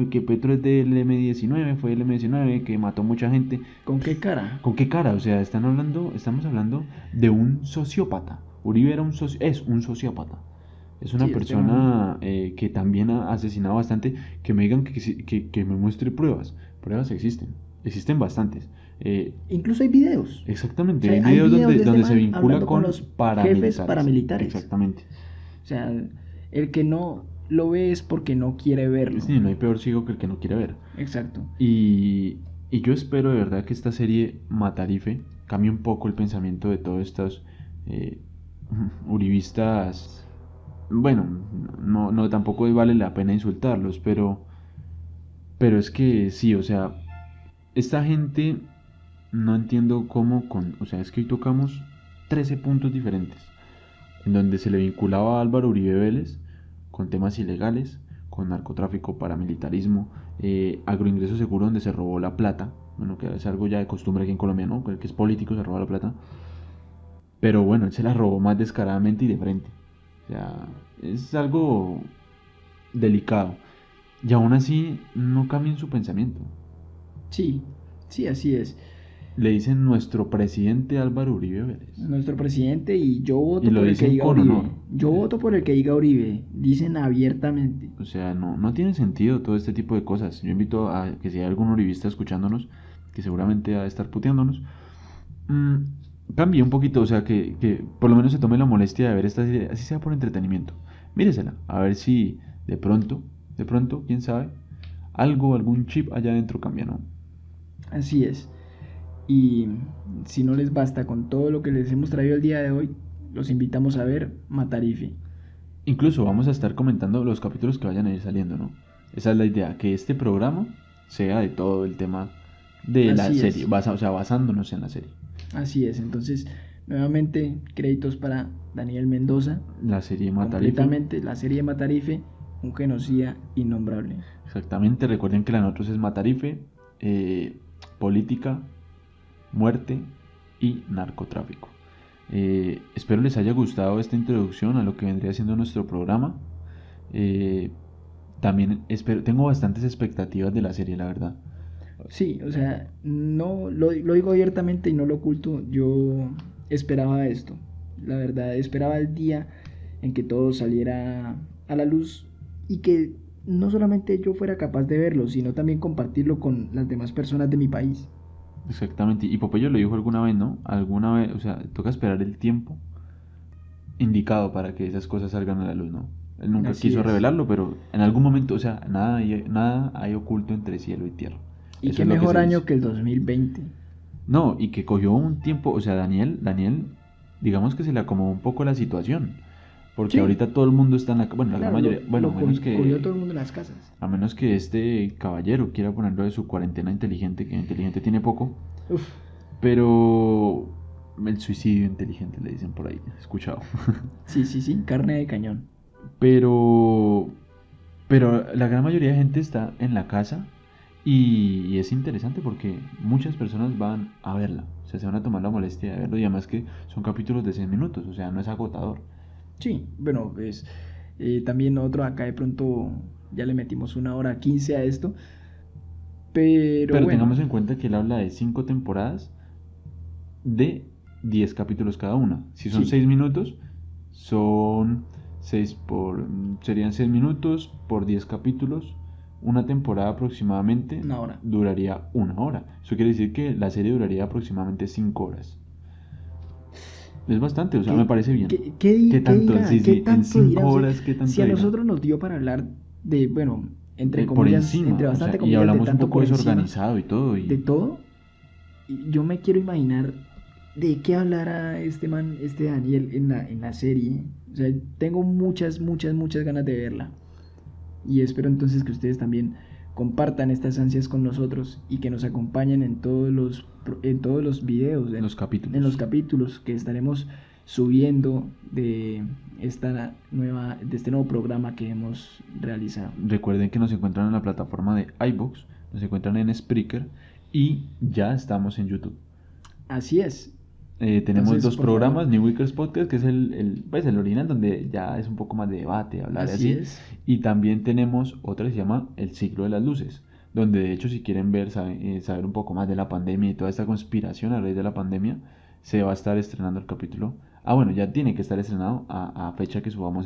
que Petro es del M19, fue el M19, que mató mucha gente. ¿con qué cara? ¿Con qué cara? O sea, estamos hablando de un sociópata. Uribe es un sociópata. Es una Sí, este man. persona que también ha asesinado bastante. Que me digan que me muestre pruebas. Pruebas existen, existen bastantes. Incluso hay videos. O Exactamente, sea, hay hay videos videos de este donde se man vincula hablando con con los jefes paramilitares. paramilitares. Exactamente. O sea, el que no lo ve es porque no quiere verlo. Sí, no hay peor ciego que el que no quiere ver. Exacto. Y yo espero de verdad que esta serie Matarife cambie un poco el pensamiento de todos estos eh, uribistas. Bueno, no tampoco vale la pena insultarlos, pero es que sí, o sea, esta gente no entiendo cómo o sea, es que hoy tocamos 13 puntos diferentes en donde se le vinculaba a Álvaro Uribe Vélez con temas ilegales, con narcotráfico, paramilitarismo, agroingreso seguro donde se robó la plata, bueno, que es algo ya de costumbre aquí en Colombia, ¿no? El que es político se roba la plata, pero bueno, él se la robó más descaradamente y de frente. O sea, es algo delicado. Y aún así no cambian su pensamiento. Sí, sí, así es. Le dicen nuestro presidente Álvaro Uribe Vélez. Nuestro presidente y yo Y voto lo por el que dicen diga con honor. Uribe. Yo voto por el que diga Uribe. Dicen abiertamente. O sea, no tiene sentido todo este tipo de cosas. Yo invito a que si hay algún uribista escuchándonos, que seguramente ha de estar puteándonos, mm, cambie un poquito, o sea, que por lo menos se tome la molestia de ver esta serie, así sea por entretenimiento. Míresela, a ver si de pronto, quién sabe, algún chip allá adentro cambia, ¿no? Así es. Y si no les basta con todo lo que les hemos traído el día de hoy, los invitamos a ver Matarife. Incluso vamos a estar comentando los capítulos que vayan a ir saliendo, ¿no? Esa es la idea, que este programa sea de todo el tema de la Así serie, es. o sea, basándonos en la serie. Así es. Entonces, nuevamente, créditos para Daniel Mendoza. La serie Matarife. Completamente la serie Matarife, un genocida innombrable. Exactamente, recuerden que la de nosotros es Matarife, política, muerte y narcotráfico. Espero les haya gustado esta introducción a lo que vendría siendo nuestro programa. También tengo bastantes expectativas de la serie, la verdad. Sí, o sea, no lo digo abiertamente y no lo oculto. Yo esperaba esto. La verdad, esperaba el día en que todo saliera a la luz y que no solamente yo fuera capaz de verlo, sino también compartirlo con las demás personas de mi país. Exactamente, y Popeye lo dijo alguna vez, ¿no? Alguna vez, o sea, toca esperar el tiempo indicado para que esas cosas salgan a la luz, ¿no? Él nunca Así quiso es. revelarlo, pero en algún momento, o sea, nada hay oculto entre cielo y tierra. Y Eso qué es lo que mejor se año dice. que el 2020. No, y que cogió un tiempo, o sea, Daniel, digamos que se le acomodó un poco la situación, porque Sí, ahorita todo el mundo está en la, bueno, la gran claro, mayoría, bueno, cogió todo el mundo en las casas. a menos que este caballero quiera ponerlo de su cuarentena inteligente, que inteligente tiene poco, Uf, pero el suicidio inteligente le dicen por ahí, he escuchado. sí, carne de cañón. Pero, pero la gran mayoría de gente está en la casa y es interesante porque muchas personas van a verla, o sea, se van a tomar la molestia de verlo y además que son capítulos de 6 minutos, o sea, no es agotador. Sí, bueno, pues también otro acá de pronto ya le metimos 1 hora 15 a esto, pero Pero bueno, tengamos en cuenta que él habla de 5 temporadas de 10 capítulos cada una. Si son sí, 6 minutos, son 6 serían 6 minutos por 10 capítulos. Una temporada aproximadamente 1 hora. duraría 1 hora. Eso quiere decir que la serie duraría aproximadamente 5 horas. Es bastante, o sea, me parece bien. ¿Qué tanto? dirá? Sí, ¿Qué sí, en tanto dirá? 5 O sea, horas, ¿qué tanto si a dirá? nosotros nos dio para hablar de, bueno, entre Por comillas, encima, entre o sea, bastante y comillas, de hablamos un tanto poco por encima desorganizado y todo. de Y todo, y yo me quiero imaginar de qué hablará este man, este Daniel en la serie. O sea, tengo muchas ganas de verla. Y espero entonces que ustedes también compartan estas ansias con nosotros y que nos acompañen en todos los videos, los capítulos. en los capítulos que estaremos subiendo de de este nuevo programa que hemos realizado. Recuerden que nos encuentran en la plataforma de iVoox, nos encuentran en Spreaker y ya estamos en YouTube. Así es. Tenemos Entonces, dos por favor. programas, New Weekers Podcast, que es el original, donde ya es un poco más de debate, hablar Así así. es. Y también tenemos otra que se llama El Ciclo de las Luces, donde de hecho si quieren saber un poco más de la pandemia y toda esta conspiración a raíz de la pandemia, se va a estar estrenando el capítulo. Ah, bueno, ya tiene que estar estrenado a fecha que subamos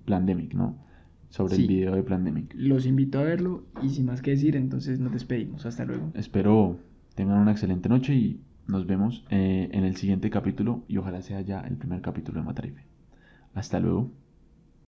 Plandemic, ¿no? Sobre el Sí. video de Plandemic. Los invito a verlo y sin más que decir, entonces nos despedimos. Hasta luego. Espero tengan una excelente noche y nos vemos en el siguiente capítulo y ojalá sea ya el primer capítulo de Matarife. Hasta luego.